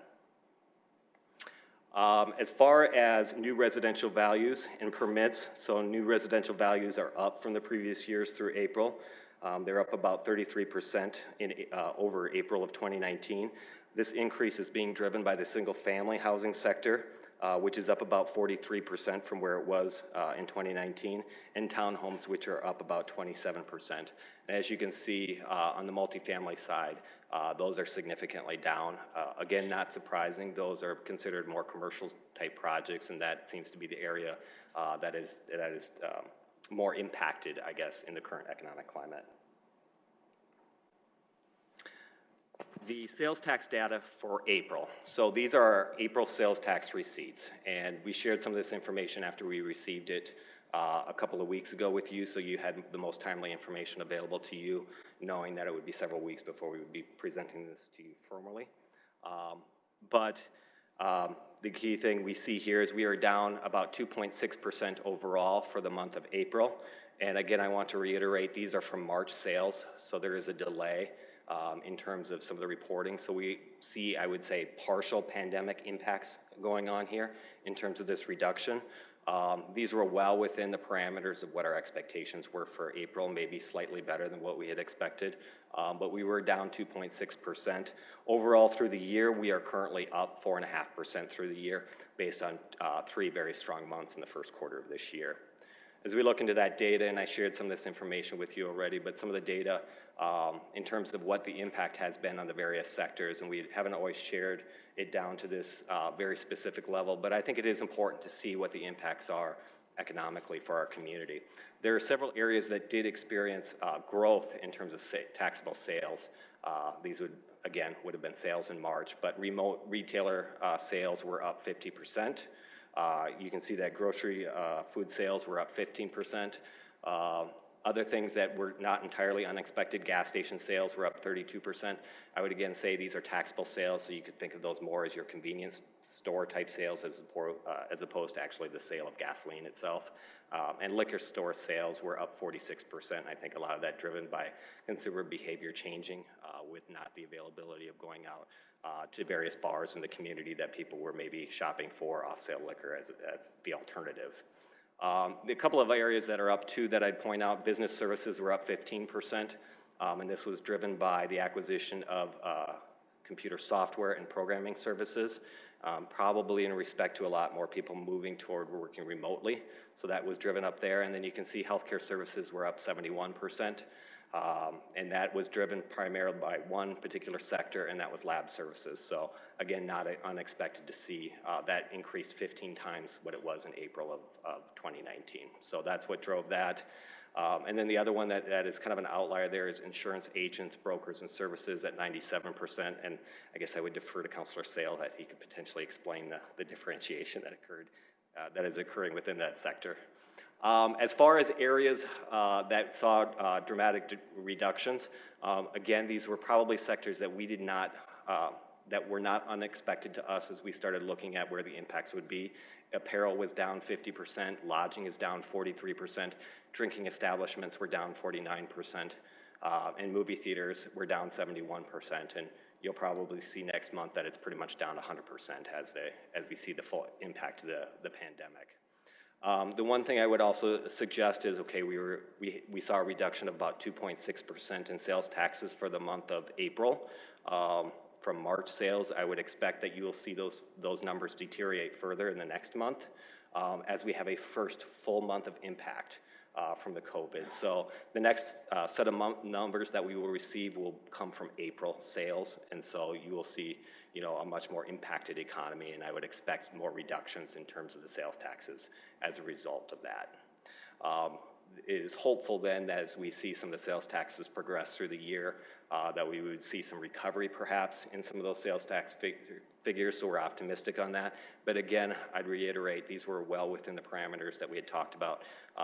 As far as new residential values and permits, so new residential values are up from the previous years through April. They're up about 33% over April of 2019. This increase is being driven by the single-family housing sector, which is up about 43% from where it was in 2019, and townhomes, which are up about 27%. And as you can see on the multifamily side, those are significantly down. Again, not surprising. Those are considered more commercial-type projects, and that seems to be the area that is more impacted, I guess, in the current economic climate. The sales tax data for April. So these are our April sales tax receipts, and we shared some of this information after we received it a couple of weeks ago with you, so you had the most timely information available to you, knowing that it would be several weeks before we would be presenting this to you formally. The key thing we see here is we are down about 2.6% overall for the month of April. And again, I want to reiterate, these are from March sales, so there is a delay in terms of some of the reporting. So we see, I would say, partial pandemic impacts going on here in terms of this reduction. These were well within the parameters of what our expectations were for April, maybe slightly better than what we had expected, but we were down 2.6%. Overall, through the year, we are currently up 4.5% through the year, based on 3 very strong months in the first quarter of this year. As we look into that data, and I shared some of this information with you already, but some of the data in terms of what the impact has been on the various sectors, and we haven't always shared it down to this very specific level, but I think it is important to see what the impacts are economically for our community. There are several areas that did experience growth in terms of taxable sales. These would have been sales in March, but remote retailer sales were up 50%. You can see that grocery food sales were up 15%. Other things that were not entirely unexpected, gas station sales were up 32%. I would again say these are taxable sales, so you could think of those more as your convenience store type sales as opposed to actually the sale of gasoline itself. And liquor store sales were up 46%. I think a lot of that driven by consumer behavior changing with not the availability of going out to various bars in the community that people were maybe shopping for off-sale liquor as the alternative. A couple of areas that are up too that I'd point out, business services were up 15%, and this was driven by the acquisition of computer software and programming services, probably in respect to a lot more people moving toward working remotely. So that was driven up there, and then you can see healthcare services were up 71%. And that was driven primarily by one particular sector, and that was lab services. So again, not unexpected to see that increased 15 times what it was in April of 2019. So that's what drove that. And then the other one that is kind of an outlier there is insurance agents, brokers, and services at 97%. And I guess I would defer to Councilor Sale that he could potentially explain the differentiation that is occurring within that sector. As far as areas that saw dramatic reductions, again, these were probably sectors that we did not, that were not unexpected to us as we started looking at where the impacts would be. Apparel was down 50%, lodging is down 43%, drinking establishments were down 49%, and movie theaters were down 71%. And you'll probably see next month that it's pretty much down 100% as we see the full impact of the pandemic. The one thing I would also suggest is, okay, we saw a reduction of about 2.6% in sales taxes for the month of April. From March sales, I would expect that you will see those numbers deteriorate further in the next month as we have a first full month of impact from the COVID. So the next set of numbers that we will receive will come from April sales, and so you will see, a much more impacted economy, and I would expect more reductions in terms of the sales taxes as a result of that. It is hopeful then that as we see some of the sales taxes progress through the year, that we would see some recovery perhaps in some of those sales tax figures, so we're optimistic on that. But again, I'd reiterate, these were well within the parameters that we had talked about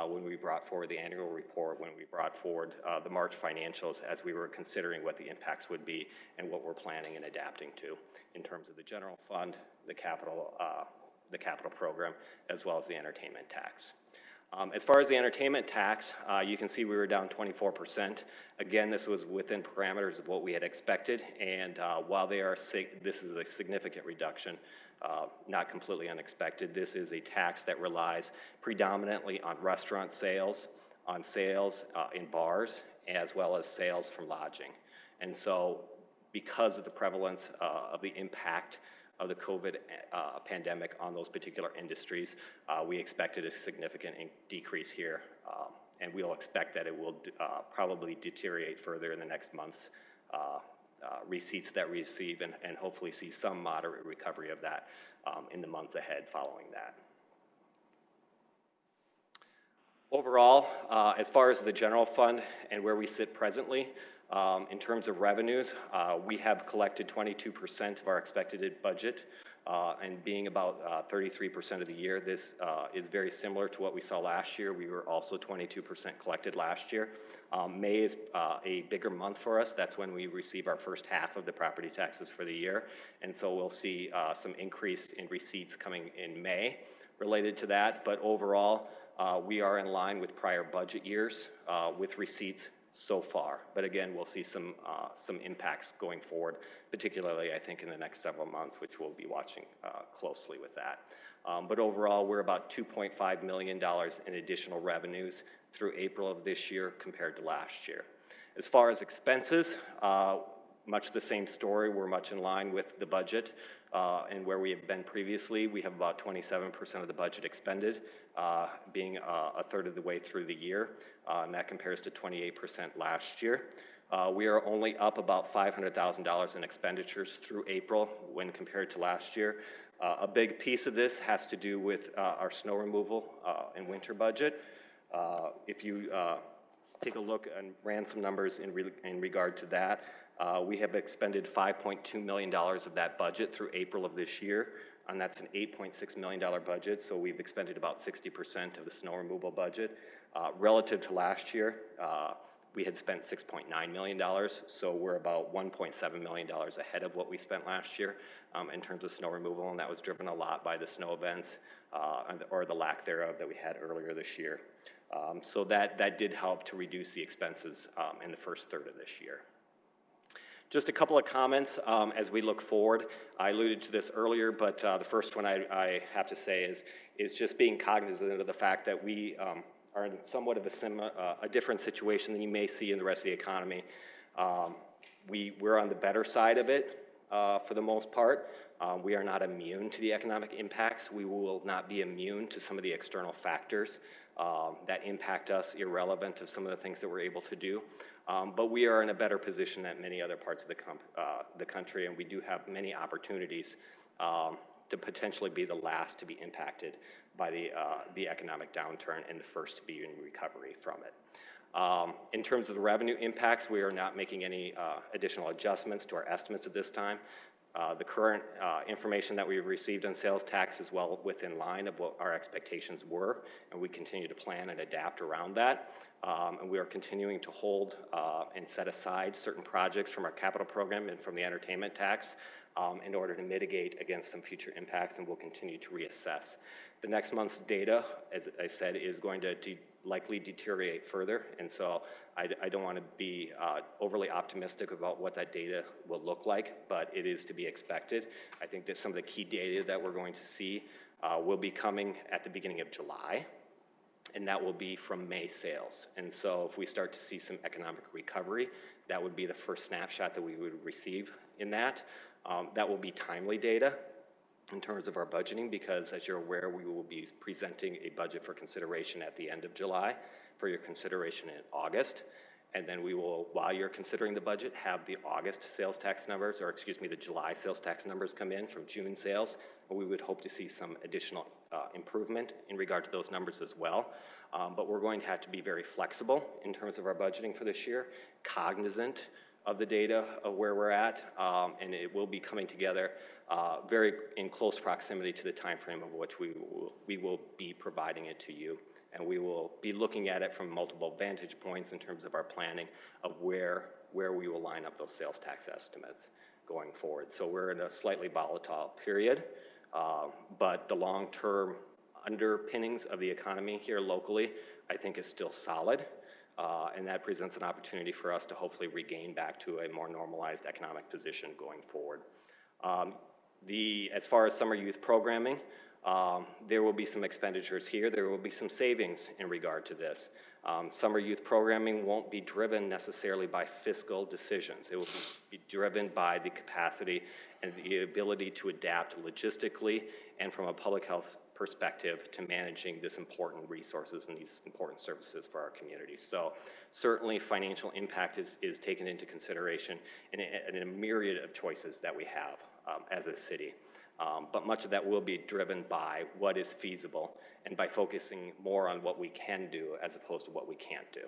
when we brought forward the annual report, when we brought forward the March financials, as we were considering what the impacts would be and what we're planning and adapting to in terms of the general fund, the capital program, as well as the entertainment tax. As far as the entertainment tax, you can see we were down 24%. Again, this was within parameters of what we had expected, and while this is a significant reduction, not completely unexpected. This is a tax that relies predominantly on restaurant sales, on sales in bars, as well as sales from lodging. And so because of the prevalence of the impact of the COVID pandemic on those particular industries, we expected a significant decrease here, and we'll expect that it will probably deteriorate further in the next month's receipts that we receive, and hopefully see some moderate recovery of that in the months ahead following that. Overall, as far as the general fund and where we sit presently, in terms of revenues, we have collected 22% of our expected budget, and being about 33% of the year. This is very similar to what we saw last year. We were also 22% collected last year. May is a bigger month for us. That's when we receive our first half of the property taxes for the year, and so we'll see some increase in receipts coming in May related to that. But overall, we are in line with prior budget years with receipts so far. But again, we'll see some impacts going forward, particularly I think in the next several months, which we'll be watching closely with that. But overall, we're about $2.5 million in additional revenues through April of this year compared to last year. As far as expenses, much the same story. We're much in line with the budget and where we have been previously. We have about 27% of the budget expended, being a third of the way through the year, and that compares to 28% last year. We are only up about $500,000 in expenditures through April when compared to last year. A big piece of this has to do with our snow removal and winter budget. If you take a look and ran some numbers in regard to that, we have expended $5.2 million of that budget through April of this year, and that's an $8.6 million budget, so we've expended about 60% of the snow removal budget. Relative to last year, we had spent $6.9 million, so we're about $1.7 million ahead of what we spent last year in terms of snow removal, and that was driven a lot by the snow events or the lack thereof that we had earlier this year. So that did help to reduce the expenses in the first third of this year. Just a couple of comments as we look forward. I alluded to this earlier, but the first one I have to say is just being cognizant of the fact that we are in somewhat of a different situation than you may see in the rest of the economy. We're on the better side of it for the most part. We are not immune to the economic impacts. We will not be immune to some of the external factors that impact us, irrelevant of some of the things that we're able to do. But we are in a better position than many other parts of the country, and we do have many opportunities to potentially be the last to be impacted by the economic downturn and the first to be in recovery from it. In terms of the revenue impacts, we are not making any additional adjustments to our estimates at this time. The current information that we've received on sales tax is well within line of what our expectations were, and we continue to plan and adapt around that. And we are continuing to hold and set aside certain projects from our capital program and from the entertainment tax in order to mitigate against some future impacts, and we'll continue to reassess. The next month's data, as I said, is going to likely deteriorate further, and so I don't want to be overly optimistic about what that data will look like, but it is to be expected. I think that some of the key data that we're going to see will be coming at the beginning of July, and that will be from May sales. And so if we start to see some economic recovery, that would be the first snapshot that we would receive in that. That will be timely data in terms of our budgeting, because as you're aware, we will be presenting a budget for consideration at the end of July for your consideration in August. And then we will, while you're considering the budget, have the August sales tax numbers, or excuse me, the July sales tax numbers come in from June sales. And we would hope to see some additional improvement in regard to those numbers as well. But we're going to have to be very flexible in terms of our budgeting for this year, cognizant of the data of where we're at, and it will be coming together very in close proximity to the time frame of which we will be providing it to you. And we will be looking at it from multiple vantage points in terms of our planning of where we will line up those sales tax estimates going forward. So we're in a slightly volatile period, but the long-term underpinnings of the economy here locally, I think, is still solid. And that presents an opportunity for us to hopefully regain back to a more normalized economic position going forward. As far as summer youth programming, there will be some expenditures here. There will be some savings in regard to this. Summer youth programming won't be driven necessarily by fiscal decisions. It will be driven by the capacity and the ability to adapt logistically and from a public health perspective to managing this important resources and these important services for our community. So certainly financial impact is taken into consideration in a myriad of choices that we have as a city. But much of that will be driven by what is feasible and by focusing more on what we can do as opposed to what we can't do.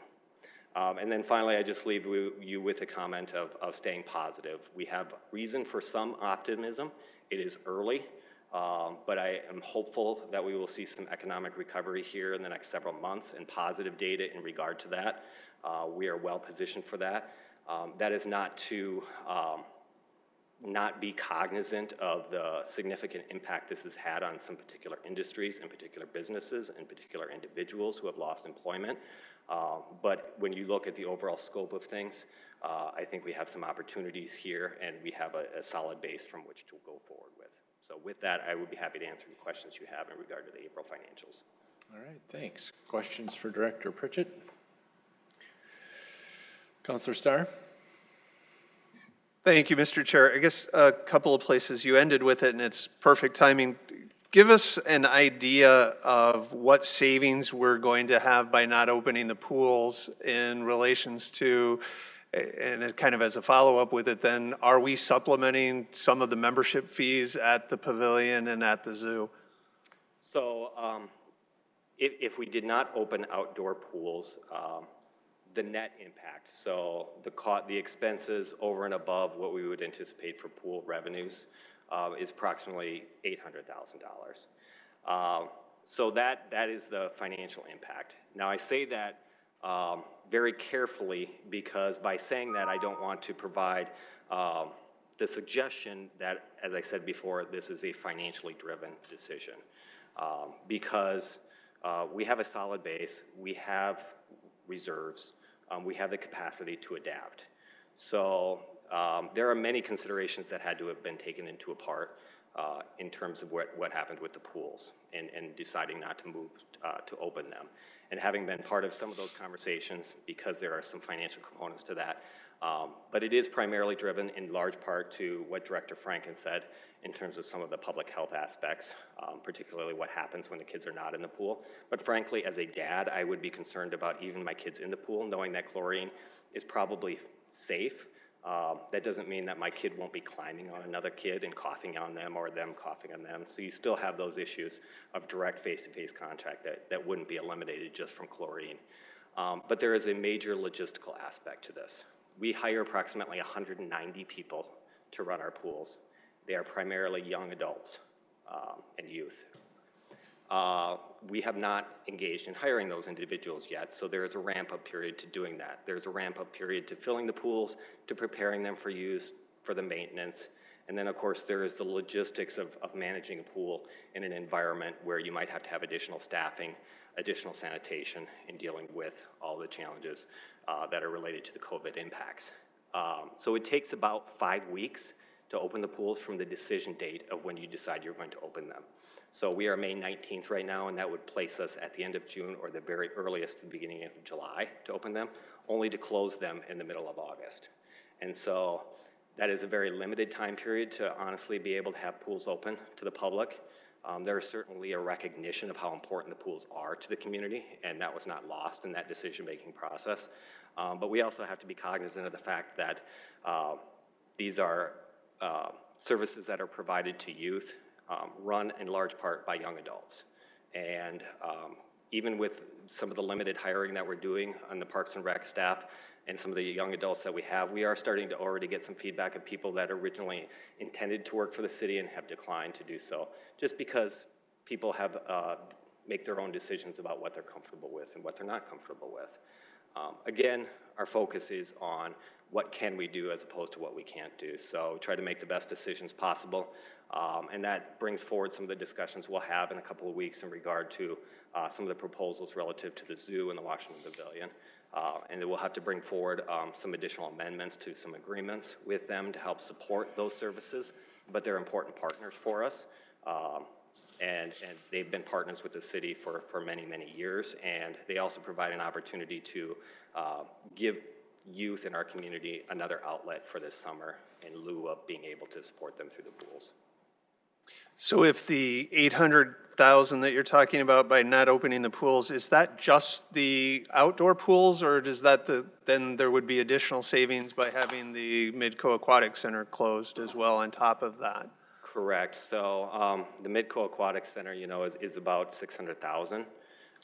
And then finally, I just leave you with a comment of staying positive. We have reason for some optimism. It is early, but I am hopeful that we will see some economic recovery here in the next several months and positive data in regard to that. We are well positioned for that. That is not to not be cognizant of the significant impact this has had on some particular industries and particular businesses and particular individuals who have lost employment. But when you look at the overall scope of things, I think we have some opportunities here, and we have a solid base from which to go forward with. So with that, I would be happy to answer any questions you have in regard to the April financials. All right, thanks. Questions for Director Pritchett? Councilor Starr? Thank you, Mr. Chair. I guess a couple of places you ended with it, and it's perfect timing. Give us an idea of what savings we're going to have by not opening the pools in relations to, and it kind of as a follow-up with it then, are we supplementing some of the membership fees at the pavilion and at the zoo? So if we did not open outdoor pools, the net impact, so the expenses over and above what we would anticipate for pool revenues is approximately $800,000. So that is the financial impact. Now I say that very carefully because by saying that I don't want to provide the suggestion that, as I said before, this is a financially driven decision because we have a solid base, we have reserves, we have the capacity to adapt. So there are many considerations that had to have been taken into part in terms of what happened with the pools and deciding not to move to open them. And having been part of some of those conversations, because there are some financial components to that, but it is primarily driven in large part to what Director Franken said in terms of some of the public health aspects, particularly what happens when the kids are not in the pool. But frankly, as a dad, I would be concerned about even my kids in the pool, knowing that chlorine is probably safe. That doesn't mean that my kid won't be climbing on another kid and coughing on them or them coughing on them. So you still have those issues of direct face-to-face contact that wouldn't be eliminated just from chlorine. But there is a major logistical aspect to this. We hire approximately 190 people to run our pools. They are primarily young adults and youth. We have not engaged in hiring those individuals yet, so there is a ramp-up period to doing that. There's a ramp-up period to filling the pools, to preparing them for use, for the maintenance, and then of course there is the logistics of managing a pool in an environment where you might have to have additional staffing, additional sanitation, and dealing with all the challenges that are related to the COVID impacts. So it takes about 5 weeks to open the pools from the decision date of when you decide you're going to open them. So we are May 19th right now, and that would place us at the end of June or the very earliest, the beginning of July to open them, only to close them in the middle of August. And so that is a very limited time period to honestly be able to have pools open to the public. There is certainly a recognition of how important the pools are to the community, and that was not lost in that decision-making process. But we also have to be cognizant of the fact that these are services that are provided to youth, run in large part by young adults. And even with some of the limited hiring that we're doing on the Parks and Rec staff and some of the young adults that we have, we are starting to already get some feedback of people that originally intended to work for the city and have declined to do so, just because people have make their own decisions about what they're comfortable with and what they're not comfortable with. Again, our focus is on what can we do as opposed to what we can't do. So try to make the best decisions possible. And that brings forward some of the discussions we'll have in a couple of weeks in regard to some of the proposals relative to the zoo and the Washington Pavilion. And then we'll have to bring forward some additional amendments to some agreements with them to help support those services, but they're important partners for us. And they've been partners with the city for many, many years, and they also provide an opportunity to give youth in our community another outlet for this summer in lieu of being able to support them through the pools. So if the 800,000 that you're talking about by not opening the pools, is that just the outdoor pools, or does that then there would be additional savings by having the Midco Aquatic Center closed as well on top of that? Correct. So the Midco Aquatic Center, is about 600,000,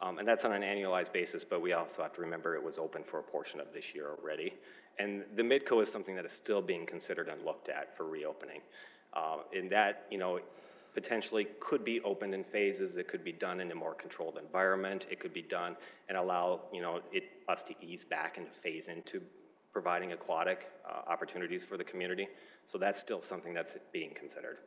and that's on an annualized basis. But we also have to remember it was open for a portion of this year already, and the Midco is something that is still being considered and looked at for reopening. In that, potentially could be opened in phases. It could be done in a more controlled environment. It could be done and allow us to ease back and phase into providing aquatic opportunities for the community. So that's still something that's being considered.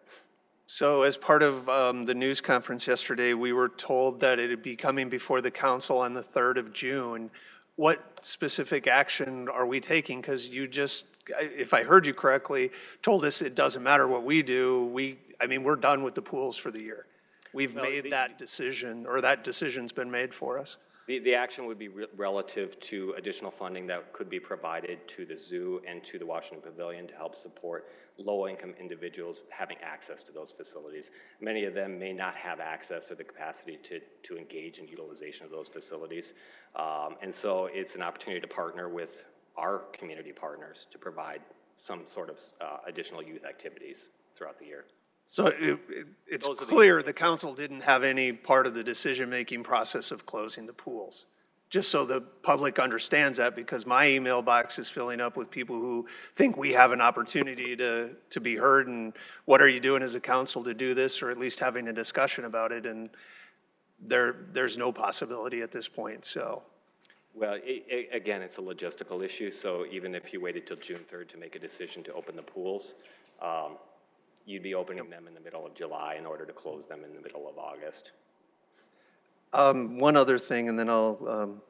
So as part of the news conference yesterday, we were told that it'd be coming before the council on the 3rd of June. What specific action are we taking? Because you just, if I heard you correctly, told us it doesn't matter what we do. I mean, we're done with the pools for the year. We've made that decision, or that decision's been made for us. The action would be relative to additional funding that could be provided to the zoo and to the Washington Pavilion to help support low-income individuals having access to those facilities. Many of them may not have access or the capacity to engage in utilization of those facilities. And so it's an opportunity to partner with our community partners to provide some sort of additional youth activities throughout the year. So it's clear the council didn't have any part of the decision-making process of closing the pools. Just so the public understands that, because my email box is filling up with people who think we have an opportunity to be heard, and what are you doing as a council to do this, or at least having a discussion about it, and there's no possibility at this point, so. Well, again, it's a logistical issue, so even if you waited till June 3rd to make a decision to open the pools, you'd be opening them in the middle of July in order to close them in the middle of August. One other thing, and then I'll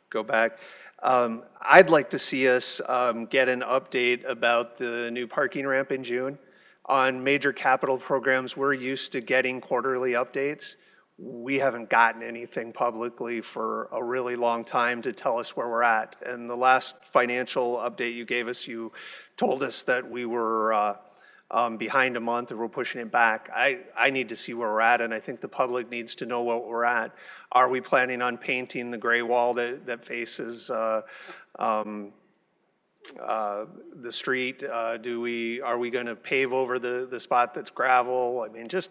go back. I'd like to see us get an update about the new parking ramp in June. On major capital programs, we're used to getting quarterly updates. We haven't gotten anything publicly for a really long time to tell us where we're at. And the last financial update you gave us, you told us that we were behind a month and we're pushing it back. I need to see where we're at, and I think the public needs to know what we're at. Are we planning on painting the gray wall that faces the street? Are we going to pave over the spot that's gravel? I mean, just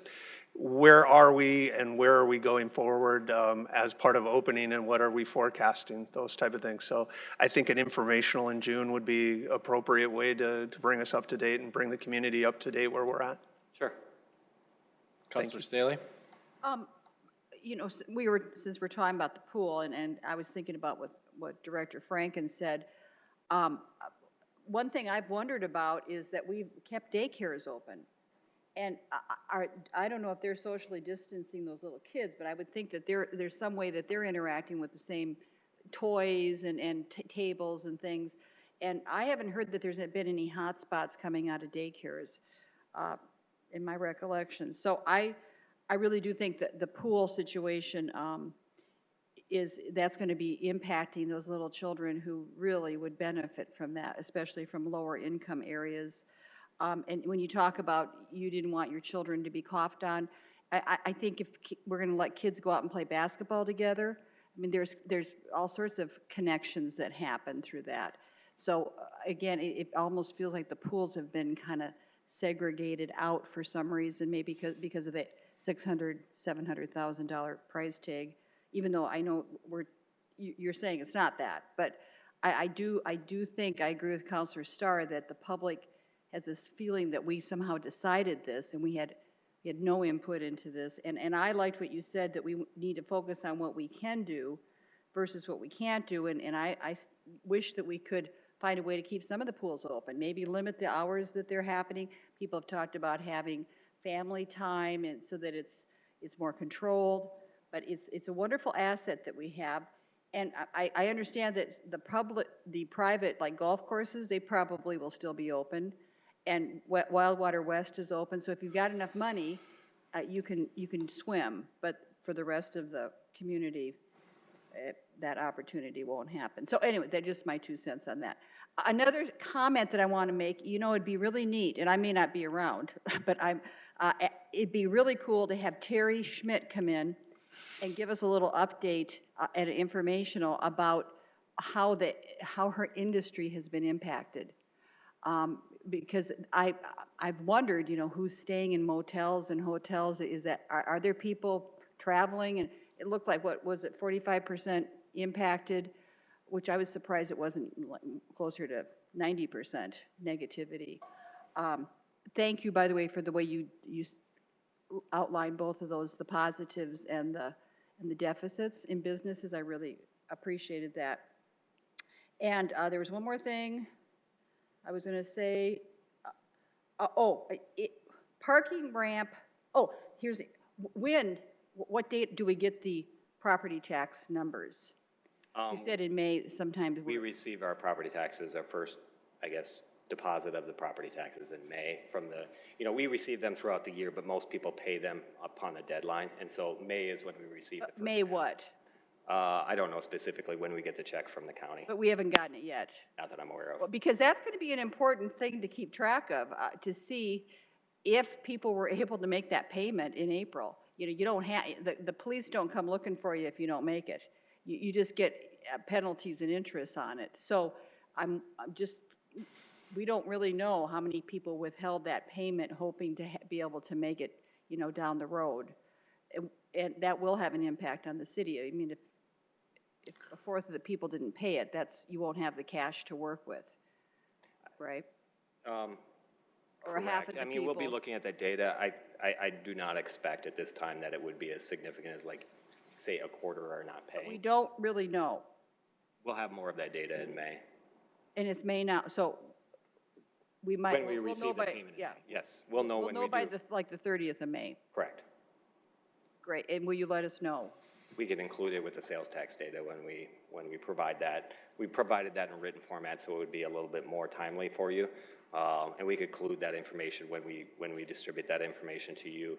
where are we and where are we going forward as part of opening, and what are we forecasting, those type of things. So I think an informational in June would be appropriate way to bring us up to date and bring the community up to date where we're at. Sure. Councilor Staley? You know, since we're talking about the pool, and I was thinking about what Director Franken said, one thing I've wondered about is that we've kept daycares open. And I don't know if they're socially distancing those little kids, but I would think that there's some way that they're interacting with the same toys and tables and things. And I haven't heard that there's been any hot spots coming out of daycares in my recollection. So I really do think that the pool situation that's going to be impacting those little children who really would benefit from that, especially from lower income areas. And when you talk about you didn't want your children to be coughed on, I think if we're going to let kids go out and play basketball together, I mean, there's all sorts of connections that happen through that. So again, it almost feels like the pools have been kind of segregated out for some reason, maybe because of the $600,000, $700,000 price tag. Even though I know you're saying it's not that, but I do think I agree with Councilor Starr that the public has this feeling that we somehow decided this and we had no input into this. And I liked what you said, that we need to focus on what we can do versus what we can't do. And I wish that we could find a way to keep some of the pools open, maybe limit the hours that they're happening. People have talked about having family time and so that it's more controlled, but it's a wonderful asset that we have. And I understand that the private, like golf courses, they probably will still be open. And Wildwater West is open, so if you've got enough money, you can swim. But for the rest of the community, that opportunity won't happen. So anyway, that's just my 2 cents on that. Another comment that I want to make, you know, it'd be really neat, and I may not be around, but it'd be really cool to have Terry Schmidt come in and give us a little update at an informational about how her industry has been impacted. Because I've wondered, you know, who's staying in motels and hotels. Are there people traveling? And it looked like, what was it, 45% impacted, which I was surprised it wasn't closer to 90% negativity. Thank you, by the way, for the way you outlined both of those, the positives and the deficits in businesses. I really appreciated that. And there was one more thing I was going to say. Parking ramp. Oh, what date do we get the property tax numbers? You said in May sometime. We receive our property taxes, our first, I guess, deposit of the property taxes in May from the, we receive them throughout the year, but most people pay them upon the deadline. And so May is when we receive the first. May what? I don't know specifically when we get the check from the county. But we haven't gotten it yet. Not that I'm aware of. Well, because that's going to be an important thing to keep track of, to see if people were able to make that payment in April. You don't have, the police don't come looking for you if you don't make it. You just get penalties and interest on it. So I'm just, we don't really know how many people withheld that payment hoping to be able to make it, down the road. And that will have an impact on the city. I mean, if a fourth of the people didn't pay it, you won't have the cash to work with, right? Or half of the people. We'll be looking at that data. I do not expect at this time that it would be as significant as, like, say, a quarter are not paying. But we don't really know. We'll have more of that data in May. And it's May now, so we might. When we receive the payment. Yeah. Yes, we'll know when we do. We'll know by the 30th of May. Correct. Great, and will you let us know? We can include it with the sales tax data when we provide that. We provided that in written format, so it would be a little bit more timely for you. And we could include that information when we distribute that information to you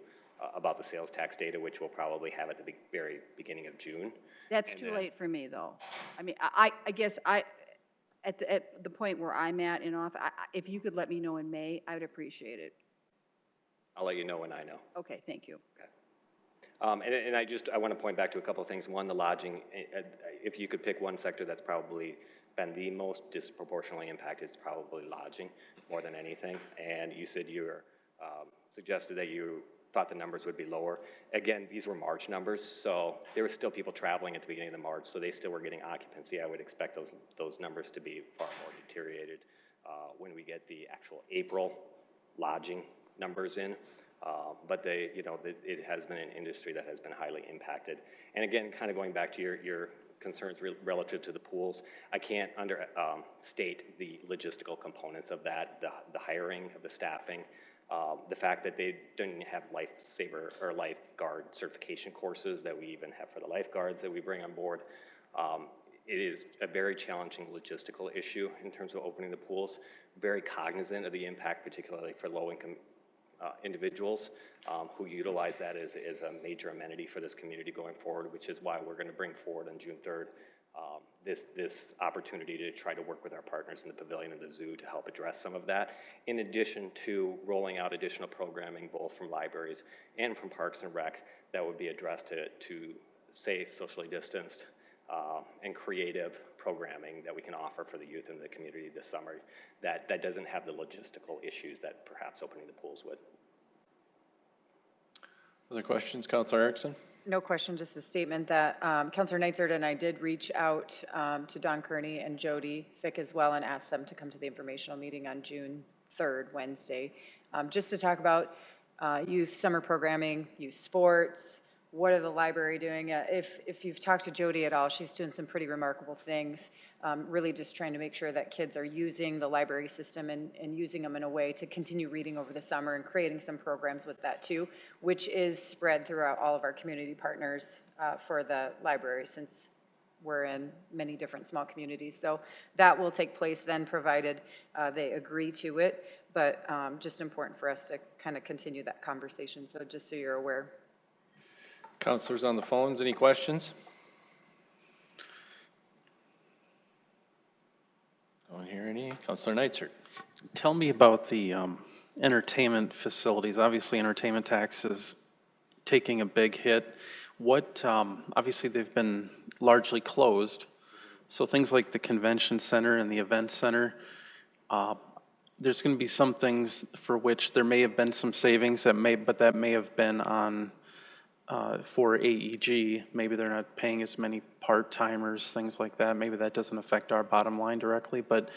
about the sales tax data, which we'll probably have at the very beginning of June. That's too late for me, though. I mean, I guess at the point where I'm at in office, if you could let me know in May, I would appreciate it. I'll let you know when I know. Okay, thank you. Okay. And I want to point back to a couple of things. One, the lodging, if you could pick one sector that's probably been the most disproportionately impacted, it's probably lodging more than anything. And you said suggested that you thought the numbers would be lower. Again, these were March numbers, so there were still people traveling at the beginning of the March, so they still were getting occupancy. I would expect those numbers to be far more deteriorated when we get the actual April lodging numbers in. But it has been an industry that has been highly impacted. And again, kind of going back to your concerns relative to the pools, I can't state the logistical components of that, the hiring of the staffing, the fact that they don't have lifesaver or lifeguard certification courses that we even have for the lifeguards that we bring on board. It is a very challenging logistical issue in terms of opening the pools. Very cognizant of the impact, particularly for low-income individuals who utilize that as a major amenity for this community going forward, which is why we're going to bring forward on June 3rd this opportunity to try to work with our partners in the pavilion and the zoo to help address some of that, in addition to rolling out additional programming both from libraries and from Parks and Rec that would be addressed to safe, socially distanced, and creative programming that we can offer for the youth in the community this summer that doesn't have the logistical issues that perhaps opening the pools would. Other questions, Councilor Erickson? No question, just a statement that Councilor Neitzert and I did reach out to Don Kearney and Jody Fick as well and ask them to come to the informational meeting on June 3rd, Wednesday, just to talk about youth summer programming, youth sports. What are the library doing? If you've talked to Jody at all, she's doing some pretty remarkable things, really just trying to make sure that kids are using the library system and using them in a way to continue reading over the summer and creating some programs with that too, which is spread throughout all of our community partners for the library since we're in many different small communities. So that will take place then provided they agree to it, but just important for us to kind of continue that conversation. So just so you're aware. Councilors on the phones, any questions? Don't hear any. Councilor Neitzert. Tell me about the entertainment facilities. Obviously, entertainment tax is taking a big hit. Obviously, they've been largely closed. So things like the convention center and the event center, there's going to be some things for which there may have been some savings but that may have been on for AEG. Maybe they're not paying as many part-timers, things like that. Maybe that doesn't affect our bottom line directly, but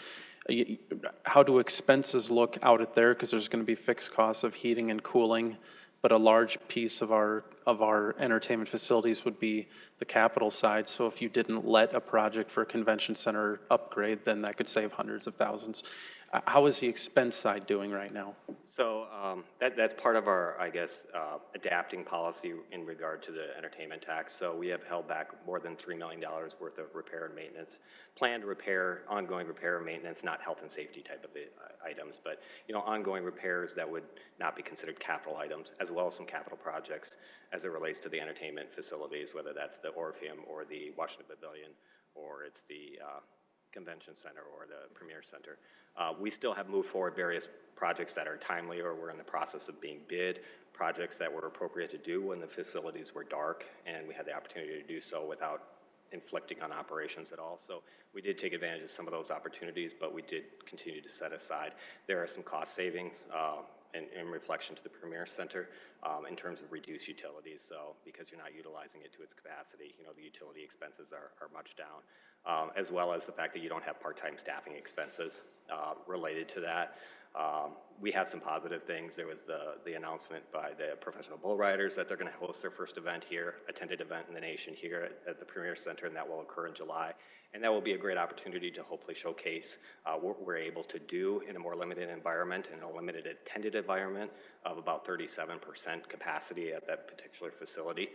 how do expenses look out at there? Because there's going to be fixed costs of heating and cooling, but a large piece of our entertainment facilities would be the capital side. So if you didn't let a project for a convention center upgrade, then that could save hundreds of thousands. How is the expense side doing right now? So that's part of our, I guess, adapting policy in regard to the entertainment tax. So we have held back more than $3 million worth of repair and maintenance, planned repair, ongoing repair and maintenance, not health and safety type of items, but ongoing repairs that would not be considered capital items, as well as some capital projects as it relates to the entertainment facilities, whether that's the Orpheum or the Washington Pavilion, or it's the Convention Center or the Premier Center. We still have moved forward various projects that are timely or we're in the process of being bid, projects that were appropriate to do when the facilities were dark and we had the opportunity to do so without inflicting on operations at all. So we did take advantage of some of those opportunities, but we did continue to set aside. There are some cost savings in reflection to the Premier Center in terms of reduced utilities. So because you're not utilizing it to its capacity, the utility expenses are much down, as well as the fact that you don't have part-time staffing expenses related to that. We have some positive things. There was the announcement by the professional bull riders that they're going to host their first event here, attended event in the nation here at the Premier Center, and that will occur in July. And that will be a great opportunity to hopefully showcase what we're able to do in a more limited environment, in a limited attended environment of about 37% capacity at that particular facility.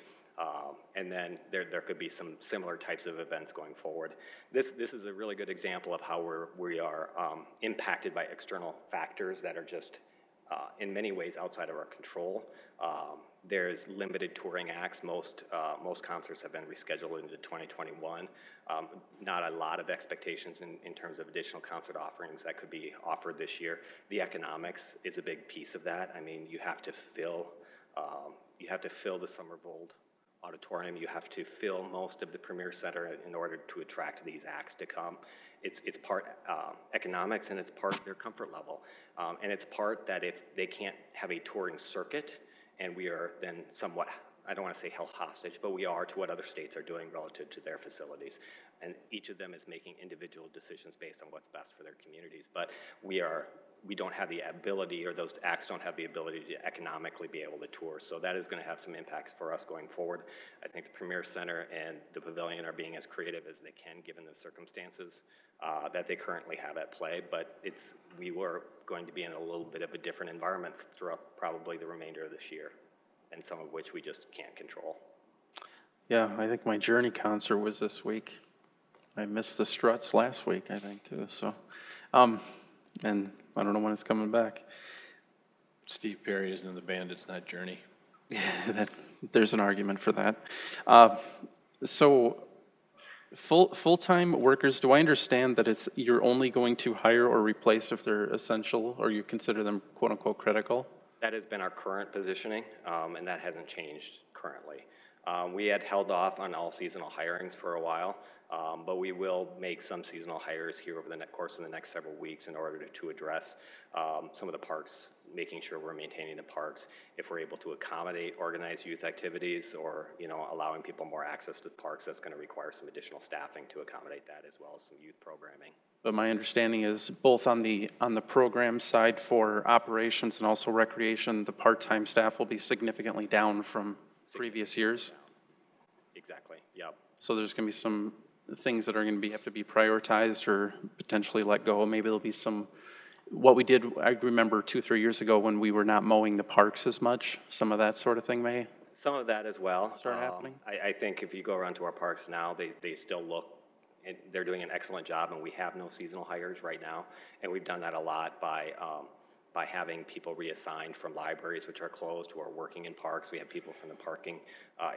And then there could be some similar types of events going forward. This is a really good example of how we are impacted by external factors that are just in many ways outside of our control. There's limited touring acts. Most concerts have been rescheduled into 2021. Not a lot of expectations in terms of additional concert offerings that could be offered this year. The economics is a big piece of that. I mean, you have to fill the Summervold Auditorium. You have to fill most of the Premier Center in order to attract these acts to come. It's part economics and it's part their comfort level. And it's part that if they can't have a touring circuit and we are then somewhat, I don't want to say held hostage, but we are to what other states are doing relative to their facilities. And each of them is making individual decisions based on what's best for their communities. But we don't have the ability, or those acts don't have the ability to economically be able to tour. So that is going to have some impacts for us going forward. I think the Premier Center and the Pavilion are being as creative as they can given the circumstances that they currently have at play. But we were going to be in a little bit of a different environment throughout probably the remainder of this year, and some of which we just can't control. Yeah, I think my Journey concert was this week. I missed the Struts last week, I think, too. So, and I don't know when it's coming back. Steve Perry isn't in the band, it's not Journey. Yeah, there's an argument for that. So, full-time workers, do I understand that you're only going to hire or replace if they're essential, or you consider them quote-unquote critical? That has been our current positioning, and that hasn't changed currently. We had held off on all seasonal hirings for a while, but we will make some seasonal hires here over the course of the next several weeks in order to address some of the parks, making sure we're maintaining the parks. If we're able to accommodate organized youth activities or allowing people more access to the parks, that's going to require some additional staffing to accommodate that, as well as some youth programming. But my understanding is both on the program side for operations and also recreation, the part-time staff will be significantly down from previous years. Exactly, yep. So there's going to be some things that are going to have to be prioritized or potentially let go. Maybe there'll be what we did, I remember 2-3 years ago when we were not mowing the parks as much, some of that sort of thing may some of that as well start happening. I think if you go around to our parks now, they still look, and they're doing an excellent job, and we have no seasonal hires right now, and we've done that a lot by having people reassigned from libraries which are closed who are working in parks. We have people from the parking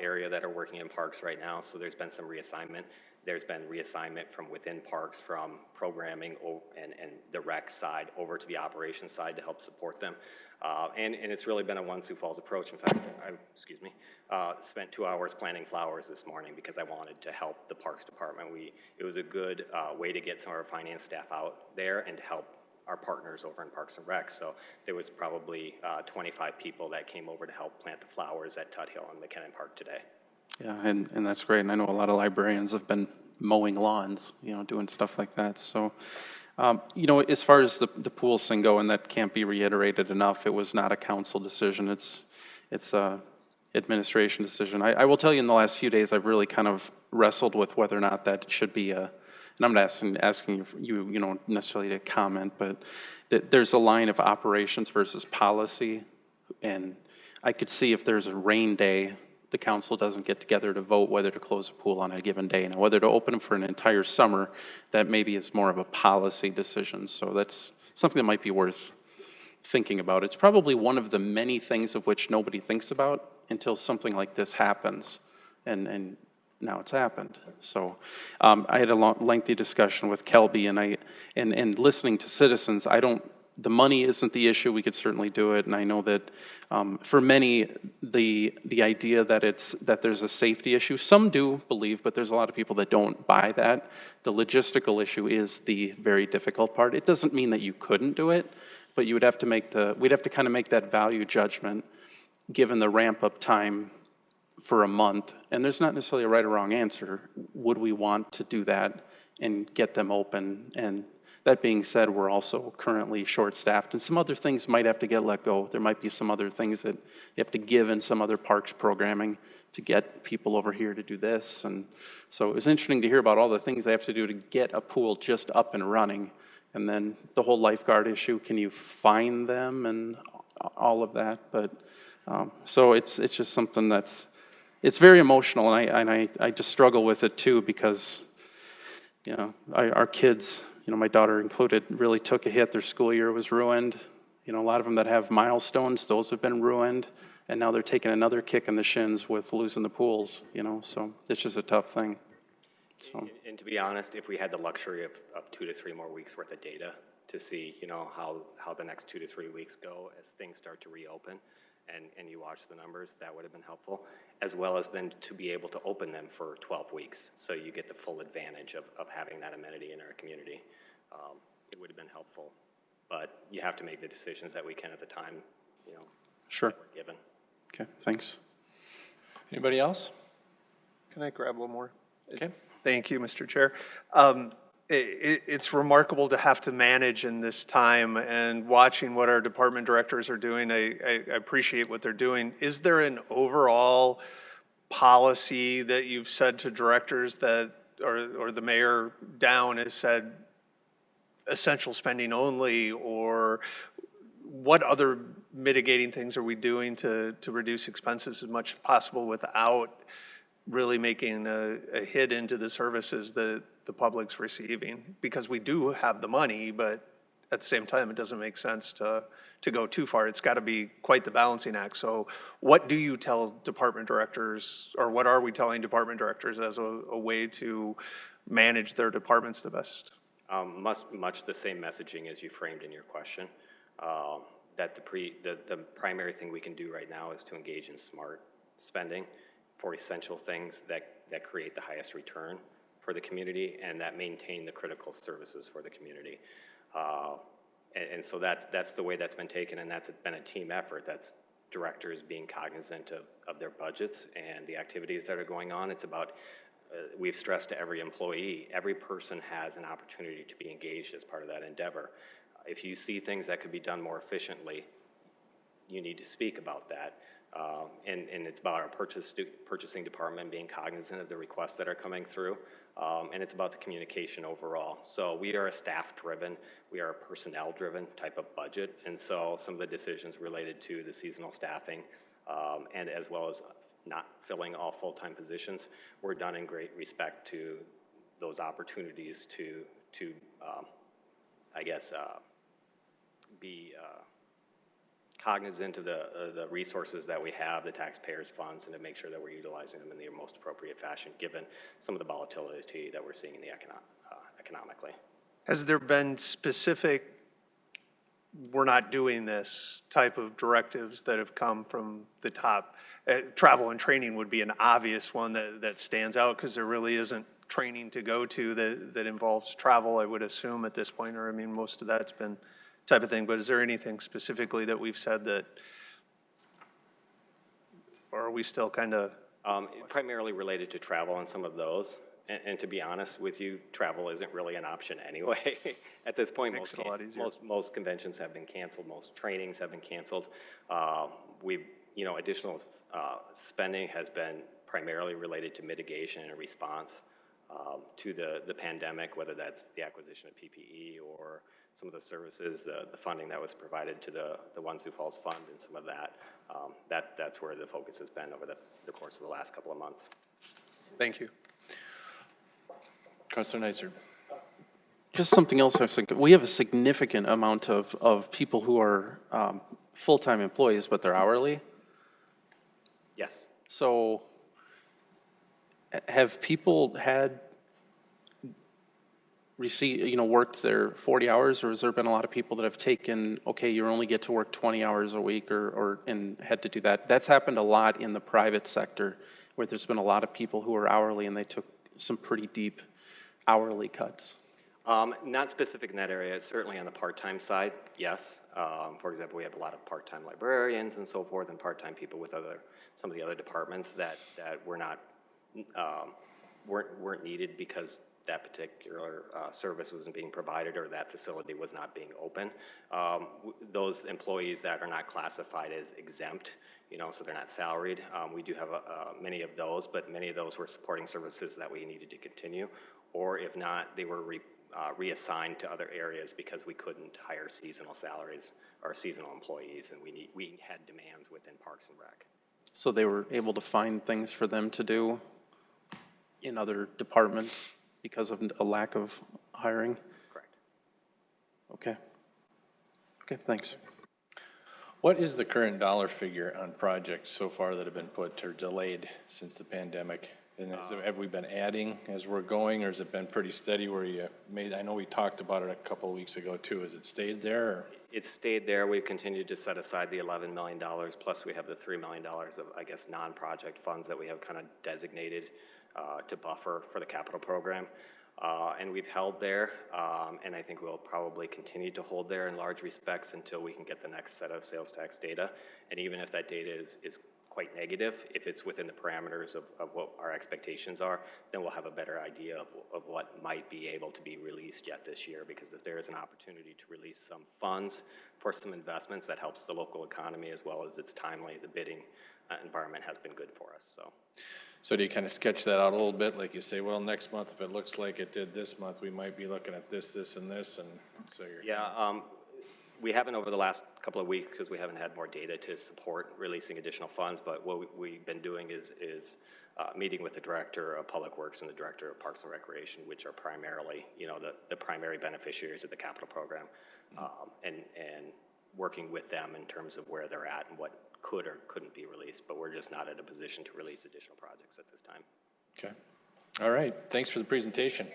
area that are working in parks right now, so there's been some reassignment. There's been reassignment from within parks, from programming and the rec side over to the operations side to help support them. And it's really been a one Sioux Falls approach. In fact, I spent 2 hours planting flowers this morning because I wanted to help the Parks Department. It was a good way to get some of our finance staff out there and to help our partners over in Parks and Rec. So there was probably 25 people that came over to help plant the flowers at Tut Hill and McKinnon Park today. Yeah, and that's great. And I know a lot of librarians have been mowing lawns, doing stuff like that. So, as far as the pools thing go, and that can't be reiterated enough, it was not a council decision. It's it's a administration decision. I will tell you, in the last few days, I've really kind of wrestled with whether or not that should be a, and I'm not asking you, you know, necessarily to comment, but that there's a line of operations versus policy, and I could see if there's a rain day, the council doesn't get together to vote whether to close a pool on a given day, and whether to open them for an entire summer, that maybe is more of a policy decision. So that's something that might be worth thinking about. It's probably one of the many things of which nobody thinks about until something like this happens, and now it's happened. So I had a lengthy discussion with Kelby, and listening to citizens, the money isn't the issue. We could certainly do it, and I know that for many, the idea that there's a safety issue, some do believe, but there's a lot of people that don't buy that. The logistical issue is the very difficult part. It doesn't mean that you couldn't do it, but you would have to we'd have to kind of make that value judgment given the ramp up time for a month. And there's not necessarily a right or wrong answer. Would we want to do that and get them open? And that being said, we're also currently short-staffed, and some other things might have to get let go. There might be some other things that you have to give in some other parks programming to get people over here to do this. And so it was interesting to hear about all the things they have to do to get a pool just up and running. And then the whole lifeguard issue, can you find them and all of that? But so it's just something it's very emotional, and I just struggle with it too, because, you know, our kids, you know, my daughter included, really took a hit. Their school year was ruined. You know, a lot of them that have milestones, those have been ruined, and now they're taking another kick in the shins with losing the pools, you know, so it's just a tough thing. So. And to be honest, if we had the luxury of 2 to 3 more weeks worth of data to see, you know, how the next 2 to 3 weeks go as things start to reopen, and you watch the numbers, that would have been helpful, as well as then to be able to open them for 12 weeks, so you get the full advantage of having that amenity in our community. It would have been helpful, but you have to make the decisions that we can at the time, you know, Sure. that we're given. Okay, thanks. Anybody else? Can I grab one more? Okay. Thank you, Mr. Chair. It's remarkable to have to manage in this time, and watching what our department directors are doing, I appreciate what they're doing. Is there an overall policy that you've said to directors that, or the mayor down has said, essential spending only, or what other mitigating things are we doing to reduce expenses as much as possible without really making a hit into the services that the public's receiving? Because we do have the money, but at the same time, it doesn't make sense to go too far. It's got to be quite the balancing act. So what do you tell department directors, or what are we telling department directors as a way to manage their departments the best? Much the same messaging as you framed in your question. That the primary thing we can do right now is to engage in smart spending for essential things that create the highest return for the community and that maintain the critical services for the community. And so that's the way that's been taken, and that's been a team effort. That's directors being cognizant of their budgets and the activities that are going on. It's about, we've stressed to every employee, every person has an opportunity to be engaged as part of that endeavor. If you see things that could be done more efficiently, you need to speak about that. And it's about our purchasing department being cognizant of the requests that are coming through. And it's about the communication overall. So we are a staff-driven, we are a personnel-driven type of budget. And so some of the decisions related to the seasonal staffing, and as well as not filling all full-time positions, were done in great respect to those opportunities to I guess, be cognizant of the resources that we have, the taxpayers' funds, and to make sure that we're utilizing them in the most appropriate fashion, given some of the volatility that we're seeing in the economically. Has there been specific, we're not doing this type of directives that have come from the top? Travel and training would be an obvious one that stands out, because there really isn't training to go to that involves travel, I would assume, at this point, or I mean, most of that's been type of thing. But is there anything specifically that we've said that, or are we still kind of? Primarily related to travel and some of those. And to be honest with you, travel isn't really an option anyway. At this point, most conventions have been canceled, most trainings have been canceled. additional spending has been primarily related to mitigation and response to the pandemic, whether that's the acquisition of PPE or some of the services, the funding that was provided to the One Sioux Falls Fund and some of that. That's where the focus has been over the course of the last couple of months. Thank you. Councilor Neisser. Just something else I was thinking. We have a significant amount of people who are full-time employees, but they're hourly. Yes. So have people had worked their 40 hours, or has there been a lot of people that have taken, okay, you only get to work 20 hours a week and had to do that? That's happened a lot in the private sector, where there's been a lot of people who are hourly and they took some pretty deep hourly cuts. Not specific in that area, certainly on the part-time side, yes. For example, we have a lot of part-time librarians and so forth, and part-time people with some of the other departments that were not, weren't needed because that particular service wasn't being provided or that facility was not being open. Those employees that are not classified as exempt, so they're not salaried, we do have many of those, but many of those were supporting services that we needed to continue, or if not, they were reassigned to other areas because we couldn't hire seasonal salaries or seasonal employees, and we had demands within Parks and Rec. So they were able to find things for them to do in other departments because of a lack of hiring? Correct. Okay. Okay, thanks. What is the current dollar figure on projects so far that have been put or delayed since the pandemic? And have we been adding as we're going, or has it been pretty steady where you I know we talked about it a couple of weeks ago too. Has it stayed there? Or? It's stayed there. We've continued to set aside the $11 million, plus we have the $3 million of, I guess, non-project funds that we have kind of designated to buffer for the capital program. And we've held there, and I think we'll probably continue to hold there in large respects until we can get the next set of sales tax data. And even if that data is quite negative, if it's within the parameters of what our expectations are, then we'll have a better idea of what might be able to be released yet this year, because if there is an opportunity to release some funds for some investments, that helps the local economy as well as it's timely. The bidding environment has been good for us. So do you kind of sketch that out a little bit? Like you say, well, next month, if it looks like it did this month, we might be looking at this, this, and this, and so you're... Yeah, we haven't over the last couple of weeks because we haven't had more data to support releasing additional funds, but what we've been doing is meeting with the Director of Public Works and the Director of Parks and Recreation, which are primarily, the primary beneficiaries of the capital program, and working with them in terms of where they're at and what could or couldn't be released, but we're just not in a position to release additional projects at this time. Okay. All right. Thanks for the presentation.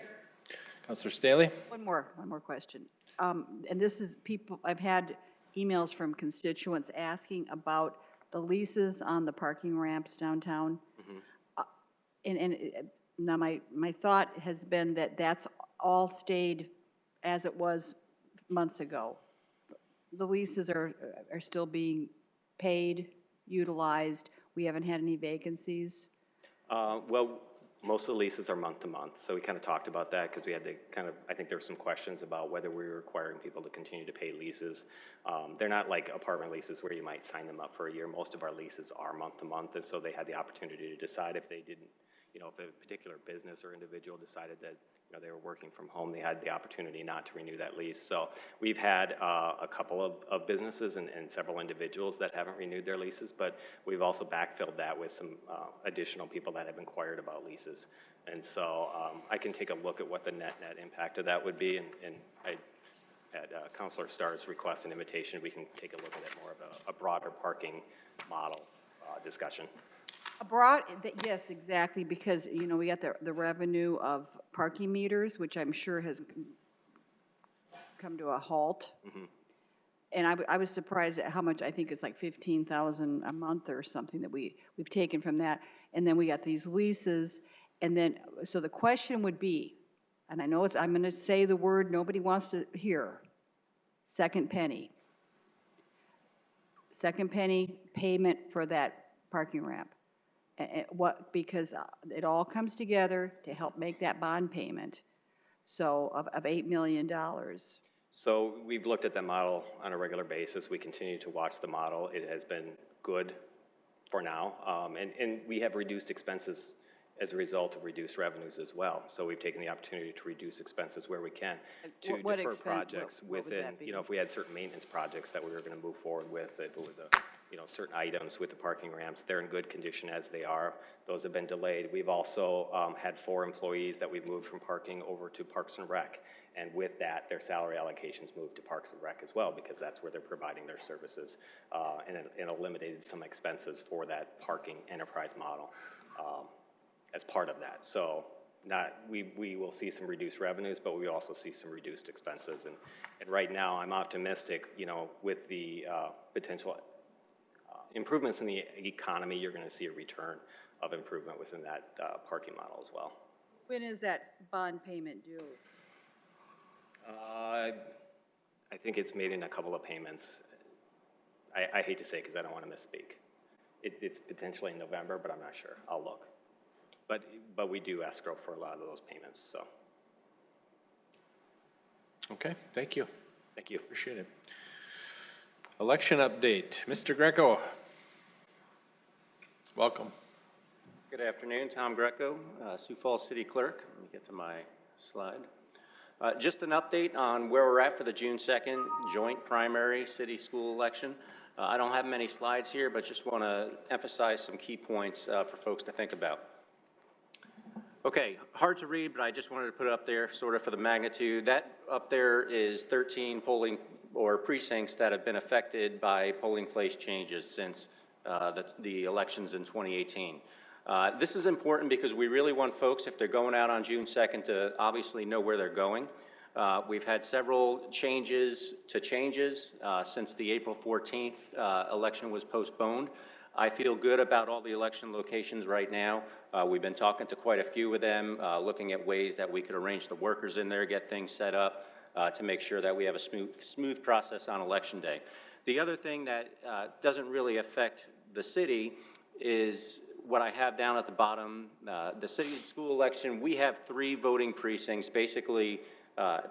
Councilor Staley? One more question. And this is I've had emails from constituents asking about the leases on the parking ramps downtown. Mm-hmm. And now my thought has been that that's all stayed as it was months ago. The leases are still being paid, utilized. We haven't had any vacancies. Well, most of the leases are month to month, so we kind of talked about that because we had to I think there were some questions about whether we were requiring people to continue to pay leases. They're not like apartment leases where you might sign them up for a year. Most of our leases are month to month, and so they had the opportunity to decide if they didn't, if a particular business or individual decided that they were working from home, they had the opportunity not to renew that lease. So we've had a couple of businesses and several individuals that haven't renewed their leases, but we've also backfilled that with some additional people that have inquired about leases. And so I can take a look at what the net impact of that would be, and at Councilor Starr's request and invitation, we can take a look at it more of a broader parking model discussion. Yes, exactly, because, we got the revenue of parking meters, which I'm sure has come to a halt. Mm-hmm. And I was surprised at how much, I think it's like $15,000 a month or something that we've taken from that. And then we got these leases, and then, so the question would be, and I know I'm going to say the word nobody wants to hear, second penny payment for that parking ramp. Because it all comes together to help make that bond payment, so of $8 million. So we've looked at that model on a regular basis. We continue to watch the model. It has been good for now. And we have reduced expenses as a result of reduced revenues as well. So we've taken the opportunity to reduce expenses where we can, to What defer expense- projects what would within, that be? you know, if we had certain maintenance projects that we were going to move forward with, if it was certain items with the parking ramps, they're in good condition as they are. Those have been delayed. We've also had 4 employees that we've moved from parking over to Parks and Rec. And with that, their salary allocations moved to Parks and Rec as well, because that's where they're providing their services, and eliminated some expenses for that parking enterprise model as part of that. So we will see some reduced revenues, but we also see some reduced expenses. And right now, I'm optimistic, with the potential improvements in the economy, you're going to see a return of improvement within that parking model as well. When is that bond payment due? I think it's made in a couple of payments. I hate to say because I don't want to misspeak. It's potentially in November, but I'm not sure. I'll look. But we do escrow for a lot of those payments, so. Okay, thank you. Thank you. Appreciate it. Election update, Mr. Greco. Welcome. Good afternoon, Tom Greco, Sioux Falls City Clerk. Let me get to my slide. Just an update on where we're at for the June 2nd joint primary city school election. I don't have many slides here, but just want to emphasize some key points for folks to think about. Okay, hard to read, but I just wanted to put it up there sort of for the magnitude. That up there is 13 polling or precincts that have been affected by polling place changes since the elections in 2018. This is important because we really want folks, if they're going out on June 2nd, to obviously know where they're going. We've had several changes since the April 14th election was postponed. I feel good about all the election locations right now. We've been talking to quite a few of them, looking at ways that we could arrange the workers in there, get things set up to make sure that we have a smooth process on election day. The other thing that doesn't really affect the city is what I have down at the bottom. The city and school election, we have 3 voting precincts, basically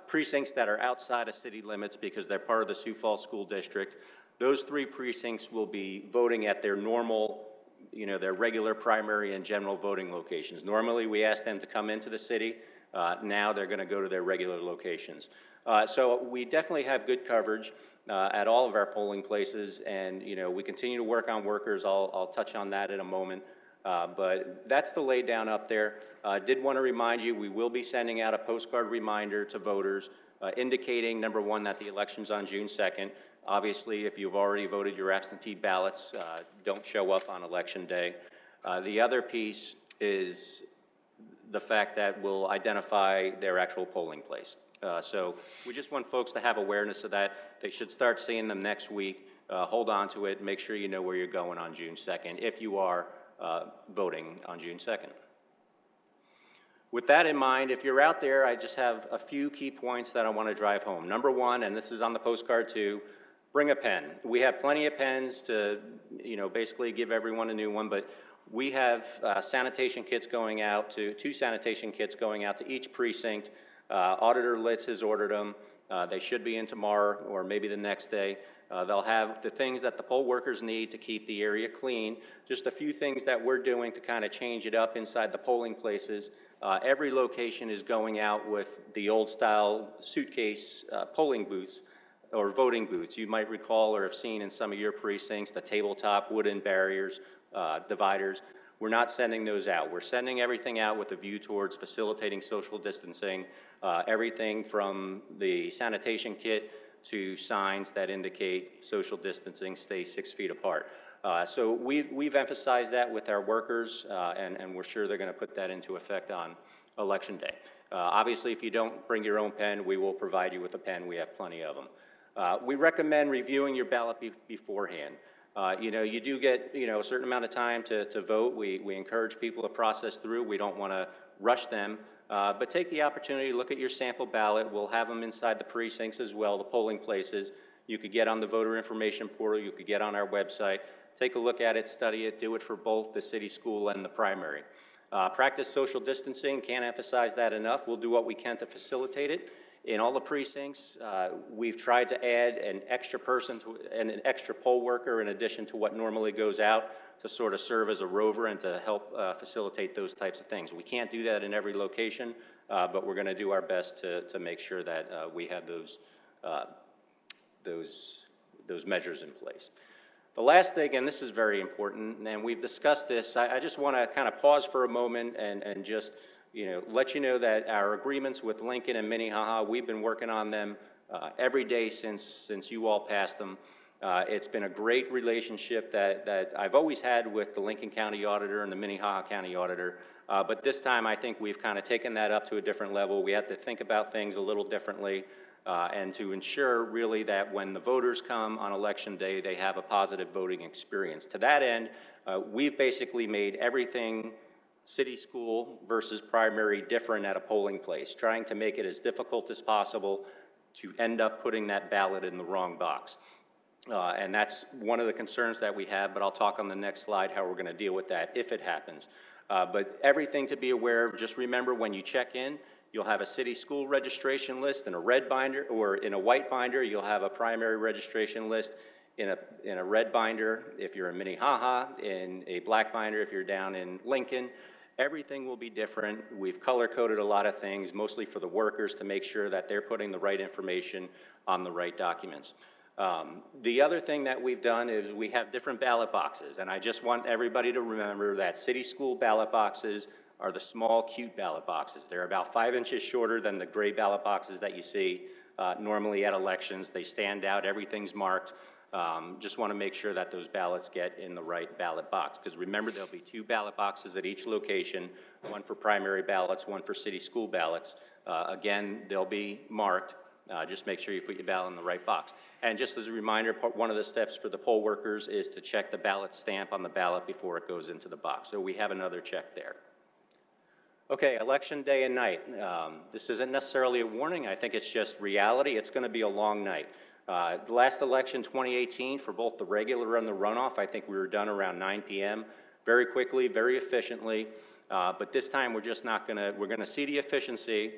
precincts that are outside of city limits because they're part of the Sioux Falls School District. Those 3 precincts will be voting at their normal, their regular primary and general voting locations. Normally, we ask them to come into the city. Now they're going to go to their regular locations. So we definitely have good coverage at all of our polling places, and we continue to work on workers. I'll touch on that in a moment. But that's the lay down up there. Did want to remind you, we will be sending out a postcard reminder to voters indicating, number 1, that the election's on June 2nd. Obviously, if you've already voted your absentee ballots, don't show up on election day. The other piece is the fact that we'll identify their actual polling place. So we just want folks to have awareness of that. They should start seeing them next week. Hold on to it. Make sure you know where you're going on June 2nd if you are voting on June 2nd. With that in mind, if you're out there, I just have a few key points that I want to drive home. Number 1, and this is on the postcard too, bring a pen. We have plenty of pens to, basically give everyone a new one, but we have sanitation kits going out to 2 sanitation kits going out to each precinct. Auditor Litz has ordered them. They should be in tomorrow or maybe the next day. They'll have the things that the poll workers need to keep the area clean. Just a few things that we're doing to kind of change it up inside the polling places. Every location is going out with the old style suitcase polling booths or voting booths. You might recall or have seen in some of your precincts the tabletop wooden barriers, dividers. We're not sending those out. We're sending everything out with a view towards facilitating social distancing, everything from the sanitation kit to signs that indicate social distancing, stay 6 feet apart. So we've emphasized that with our workers, and we're sure they're going to put that into effect on Election Day. Obviously, if you don't bring your own pen, we will provide you with a pen. We have plenty of them. We recommend reviewing your ballot beforehand. You do get, a certain amount of time to vote. We encourage people to process through. We don't want to rush them. But take the opportunity to look at your sample ballot. We'll have them inside the precincts as well, the polling places. You could get on the voter information portal. You could get on our website. Take a look at it, study it, do it for both the city, school, and the primary. Practice social distancing. Can't emphasize that enough. We'll do what we can to facilitate it. In all the precincts, we've tried to add an extra person and an extra poll worker in addition to what normally goes out to sort of serve as a rover and to help facilitate those types of things. We can't do that in every location, but we're going to do our best to make sure that we have those measures in place. The last thing, and this is very important, and we've discussed this, I just want to kind of pause for a moment and just let you know that our agreements with Lincoln and Minnehaha, we've been working on them every day since you all passed them. It's been a great relationship that I've always had with the Lincoln County Auditor and the Minnehaha County Auditor, but this time I think we've kind of taken that up to a different level. We have to think about things a little differently and to ensure really that when the voters come on election day, they have a positive voting experience. To that end, we've basically made everything city school versus primary different at a polling place, trying to make it as difficult as possible to end up putting that ballot in the wrong box. And that's one of the concerns that we have, but I'll talk on the next slide how we're going to deal with that if it happens. But everything to be aware of, just remember when you check in, you'll have a city school registration list in a red binder, or in a white binder, you'll have a primary registration list in a red binder if you're in Minnehaha, in a black binder if you're down in Lincoln. Everything will be different. We've color-coded a lot of things, mostly for the workers to make sure that they're putting the right information on the right documents. The other thing that we've done is we have different ballot boxes, and I just want everybody to remember that city school ballot boxes are the small, cute ballot boxes. They're about 5 inches shorter than the gray ballot boxes that you see normally at elections. They stand out, everything's marked. Just want to make sure that those ballots get in the right ballot box, because remember there'll be 2 ballot boxes at each location, one for primary ballots, one for city school ballots. Again, they'll be marked. Just make sure you put your ballot in the right box. And just as a reminder, one of the steps for the poll workers is to check the ballot stamp on the ballot before it goes into the box. So we have another check there. Okay, election day and night. This isn't necessarily a warning. I think it's just reality. It's going to be a long night. The last election, 2018, for both the regular and the runoff, I think we were done around 9 p.m. Very quickly, very efficiently. But this time we're just not going to, we're going to see the efficiency.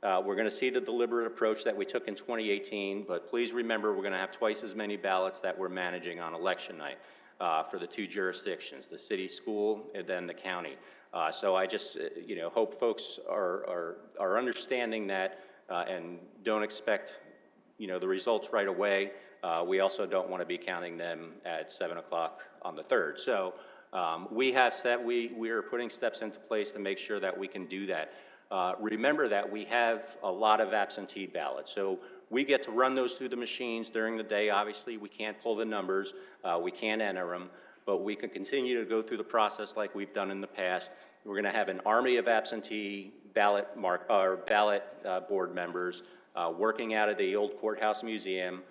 We're going to see the deliberate approach that we took in 2018, but please remember we're going to have twice as many ballots that we're managing on election night for the 2 jurisdictions, the city school and then the county. So I just hope folks are understanding that and don't expect the results right away. We also don't want to be counting them at 7 o'clock on the 3rd. So we are putting steps into place to make sure that we can do that. Remember that we have a lot of absentee ballots, so we get to run those through the machines during the day. Obviously, we can't pull the numbers, we can't enter them, but we can continue to go through the process like we've done in the past. We're going to have an army of absentee ballot board members working out of the old courthouse museum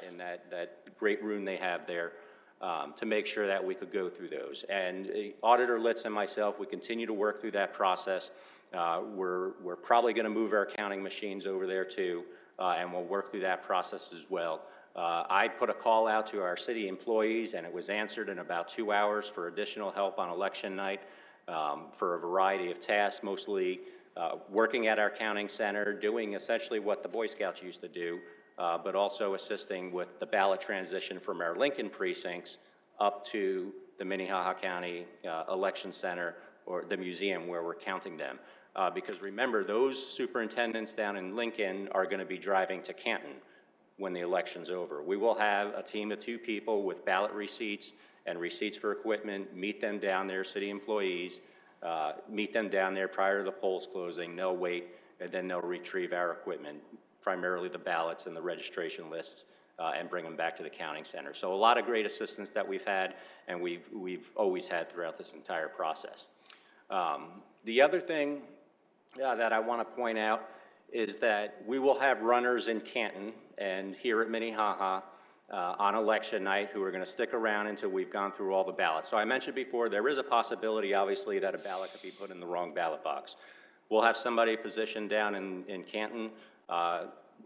in that great room they have there. To make sure that we could go through those. And Auditor Litz and myself, we continue to work through that process. We're probably going to move our counting machines over there too, and we'll work through that process as well. I put a call out to our city employees, and it was answered in about 2 hours for additional help on election night for a variety of tasks, mostly working at our counting center, doing essentially what the Boy Scouts used to do, but also assisting with the ballot transition from our Lincoln precincts up to the Minnehaha County Election Center or the museum where we're counting them. Because remember, those superintendents down in Lincoln are going to be driving to Canton when the election's over. We will have a team of 2 people with ballot receipts and receipts for equipment, meet them down there, city employees, meet them down there prior to the polls closing. They'll wait, and then they'll retrieve our equipment, primarily the ballots and the registration lists, and bring them back to the counting center. So a lot of great assistance that we've had, and we've always had throughout this entire process. The other thing that I want to point out is that we will have runners in Canton and here at Minnehaha on election night who are going to stick around until we've gone through all the ballots. So I mentioned before, there is a possibility, obviously, that a ballot could be put in the wrong ballot box. We'll have somebody positioned down in Canton.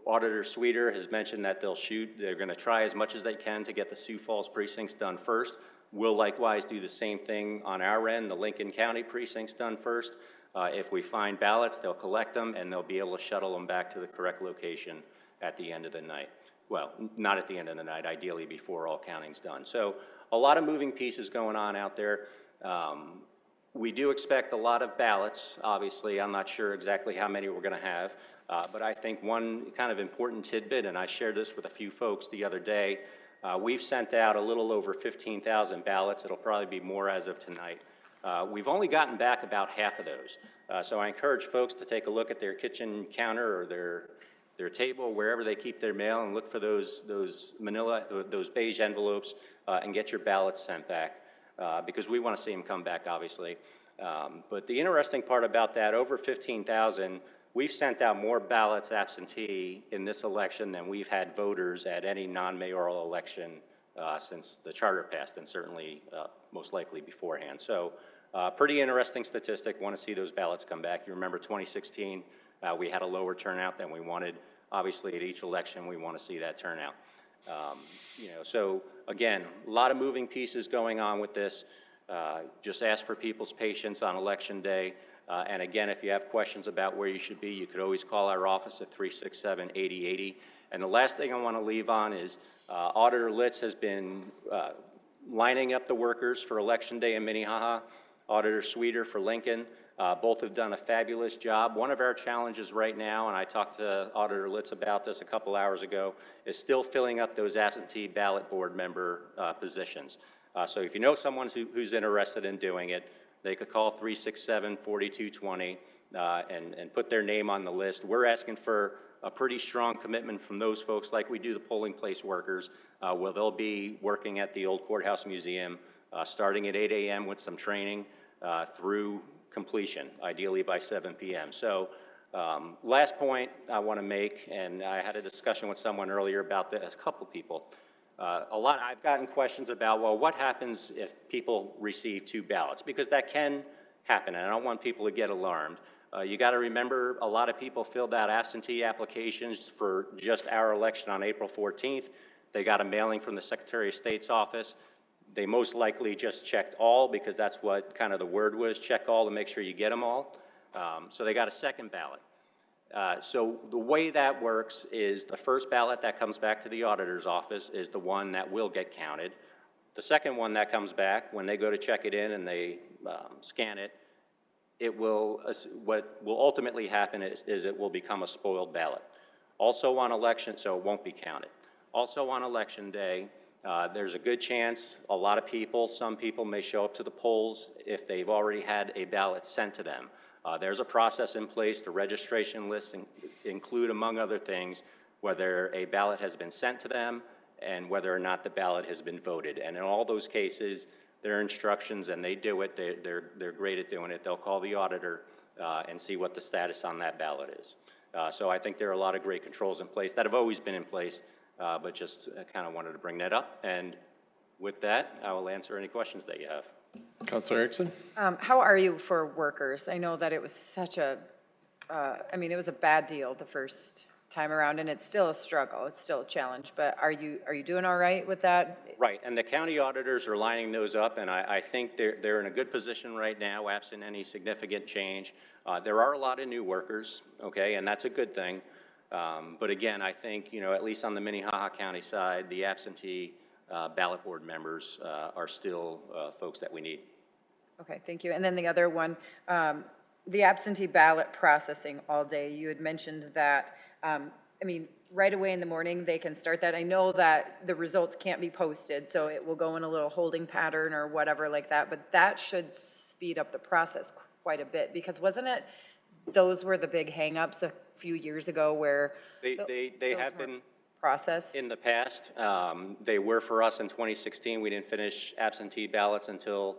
Auditor Sweeter has mentioned that they're going to try as much as they can to get the Sioux Falls precincts done first. We'll likewise do the same thing on our end, the Lincoln County precincts done first. If we find ballots, they'll collect them and they'll be able to shuttle them back to the correct location at the end of the night. Well, not at the end of the night, ideally before all counting's done. So a lot of moving pieces going on out there. We do expect a lot of ballots, obviously. I'm not sure exactly how many we're going to have, but I think one kind of important tidbit, and I shared this with a few folks the other day, we've sent out a little over 15,000 ballots. It'll probably be more as of tonight. We've only gotten back about half of those. So I encourage folks to take a look at their kitchen counter or their table, wherever they keep their mail, and look for those beige envelopes and get your ballots sent back. Because we want to see them come back, obviously. But the interesting part about that, over 15,000, we've sent out more ballots absentee in this election than we've had voters at any non-mayoral election since the charter passed, and certainly most likely beforehand. So pretty interesting statistic. Want to see those ballots come back. You remember 2016, we had a lower turnout than we wanted. Obviously, at each election, we want to see that turnout. So again, a lot of moving pieces going on with this. Just ask for people's patience on election day. And again, if you have questions about where you should be, you could always call our office at 367-8080. And the last thing I want to leave on is Auditor Litz has been lining up the workers for election day in Minnehaha, Auditor Sweeter for Lincoln. Both have done a fabulous job. One of our challenges right now, and I talked to Auditor Litz about this a couple hours ago, is still filling up those absentee ballot board member positions. So if you know someone who's interested in doing it, they could call 367-4220 and put their name on the list. We're asking for a pretty strong commitment from those folks, like we do the polling place workers, where they'll be working at the old courthouse museum, starting at 8 a.m. with some training through completion, ideally by 7 p.m. So last point I want to make, and I had a discussion with someone earlier about this, a couple people. I've gotten questions about, well, what happens if people receive 2 ballots? Because that can happen, and I don't want people to get alarmed. You got to remember, a lot of people filled out absentee applications for just our election on April 14th. They got a mailing from the Secretary of State's office. They most likely just checked all, because that's what kind of the word was, check all to make sure you get them all. So they got a second ballot. So the way that works is the first ballot that comes back to the auditor's office is the one that will get counted. The second one that comes back, when they go to check it in and they scan it, what will ultimately happen is it will become a spoiled ballot. Also on election, so it won't be counted. Also on election day, there's a good chance a lot of people, some people may show up to the polls if they've already had a ballot sent to them. There's a process in place. The registration lists include, among other things, whether a ballot has been sent to them and whether or not the ballot has been voted. And in all those cases, there are instructions, and they do it. They're great at doing it. They'll call the auditor and see what the status on that ballot is. So I think there are a lot of great controls in place that have always been in place, but just kind of wanted to bring that up. And with that, I will answer any questions that you have. Councilor Erickson? How are you for workers? I know that it was such a, it was a bad deal the first time around, and it's still a struggle. It's still a challenge, but are you doing all right with that? Right, and the county auditors are lining those up, and I think they're in a good position right now, absent any significant change. There are a lot of new workers, okay, and that's a good thing. But again, I think, at least on the Minnehaha County side, the absentee ballot board members are still folks that we need. Okay, thank you. And then the other one, the absentee ballot processing all day. You had mentioned that, right away in the morning, they can start that. I know that the results can't be posted, so it will go in a little holding pattern or whatever like that, but that should speed up the process quite a bit, because wasn't it, those were the big hangups a few years ago where they have been processed in the past. They were for us in 2016. We didn't finish absentee ballots until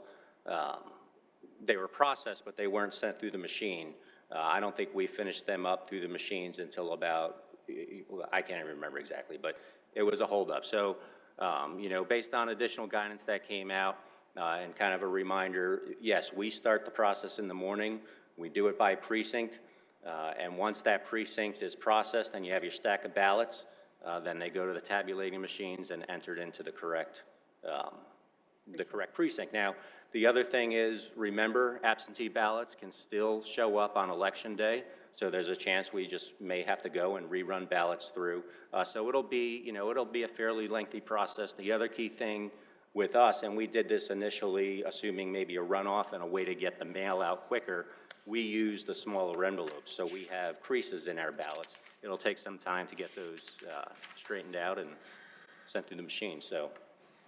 they were processed, but they weren't sent through the machine. I don't think we finished them up through the machines until about, I can't even remember exactly, but it was a holdup. So, based on additional guidance that came out and kind of a reminder, yes, we start the process in the morning. We do it by precinct. And once that precinct is processed and you have your stack of ballots, then they go to the tabulating machines and entered into the correct precinct. Now, the other thing is, remember, absentee ballots can still show up on election day, so there's a chance we just may have to go and rerun ballots through. So it'll be a fairly lengthy process. The other key thing with us, and we did this initially assuming maybe a runoff and a way to get the mail out quicker. We use the smaller envelopes, so we have creases in our ballots. It'll take some time to get those straightened out and sent through the machine, so,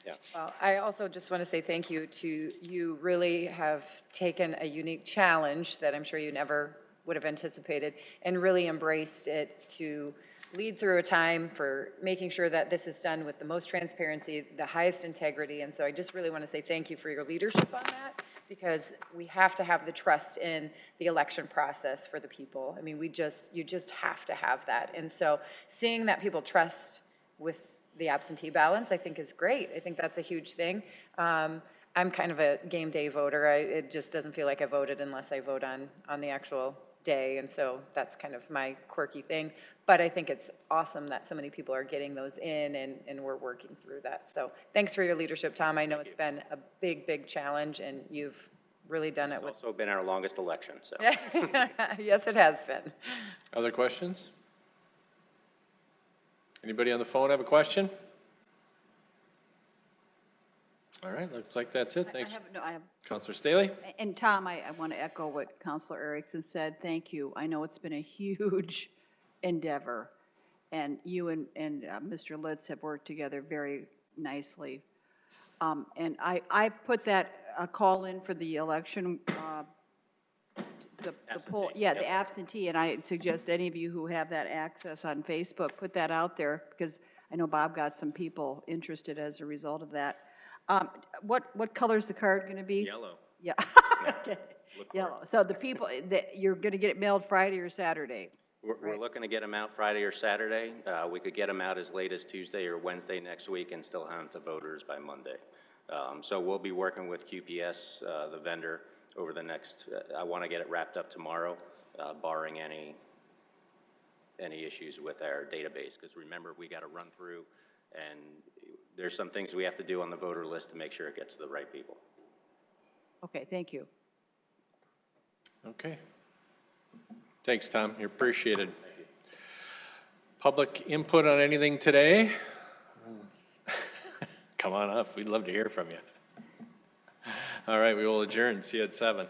yeah. Well, I also just want to say thank you to, you really have taken a unique challenge that I'm sure you never would have anticipated and really embraced it to lead through a time for making sure that this is done with the most transparency, the highest integrity. And so I just really want to say thank you for your leadership on that, because we have to have the trust in the election process for the people. I mean, you just have to have that. And so seeing that people trust with the absentee ballots, I think is great. I think that's a huge thing. I'm kind of a game day voter. It just doesn't feel like I voted unless I vote on the actual day, and so that's kind of my quirky thing. But I think it's awesome that so many people are getting those in, and we're working through that. So thanks for your leadership, Tom. I know it's been a big challenge, and you've really done it It's with. also been our longest election, so. Yes, it has been. Other questions? Anybody on the phone have a question? All right, looks like that's it. Thanks. I have, Counselor Staley? and Tom, I want to echo what Counselor Erickson said. Thank you. I know it's been a huge endeavor, and you and Mr. Litz have worked together very nicely. And I put that call in for the election, the poll, yeah, the absentee, and I suggest any of you who have that access on Facebook, put that out there, because I know Bob got some people interested as a result of that. What color's the card going to be? Yellow. Yeah. Okay. Yellow. So the people, you're going to get it mailed Friday or Saturday? We're looking to get them out Friday or Saturday. We could get them out as late as Tuesday or Wednesday next week and still have them to voters by Monday. So we'll be working with QPS, the vendor, over the next, I want to get it wrapped up tomorrow, barring any issues with our database. Because remember, we got to run through, and there's some things we have to do on the voter list to make sure it gets to the right people. Okay, thank you. Okay. Thanks, Tom. You're appreciated. Thank you. Public input on anything today? Come on up. We'd love to hear from you. All right, we will adjourn. See you at 7.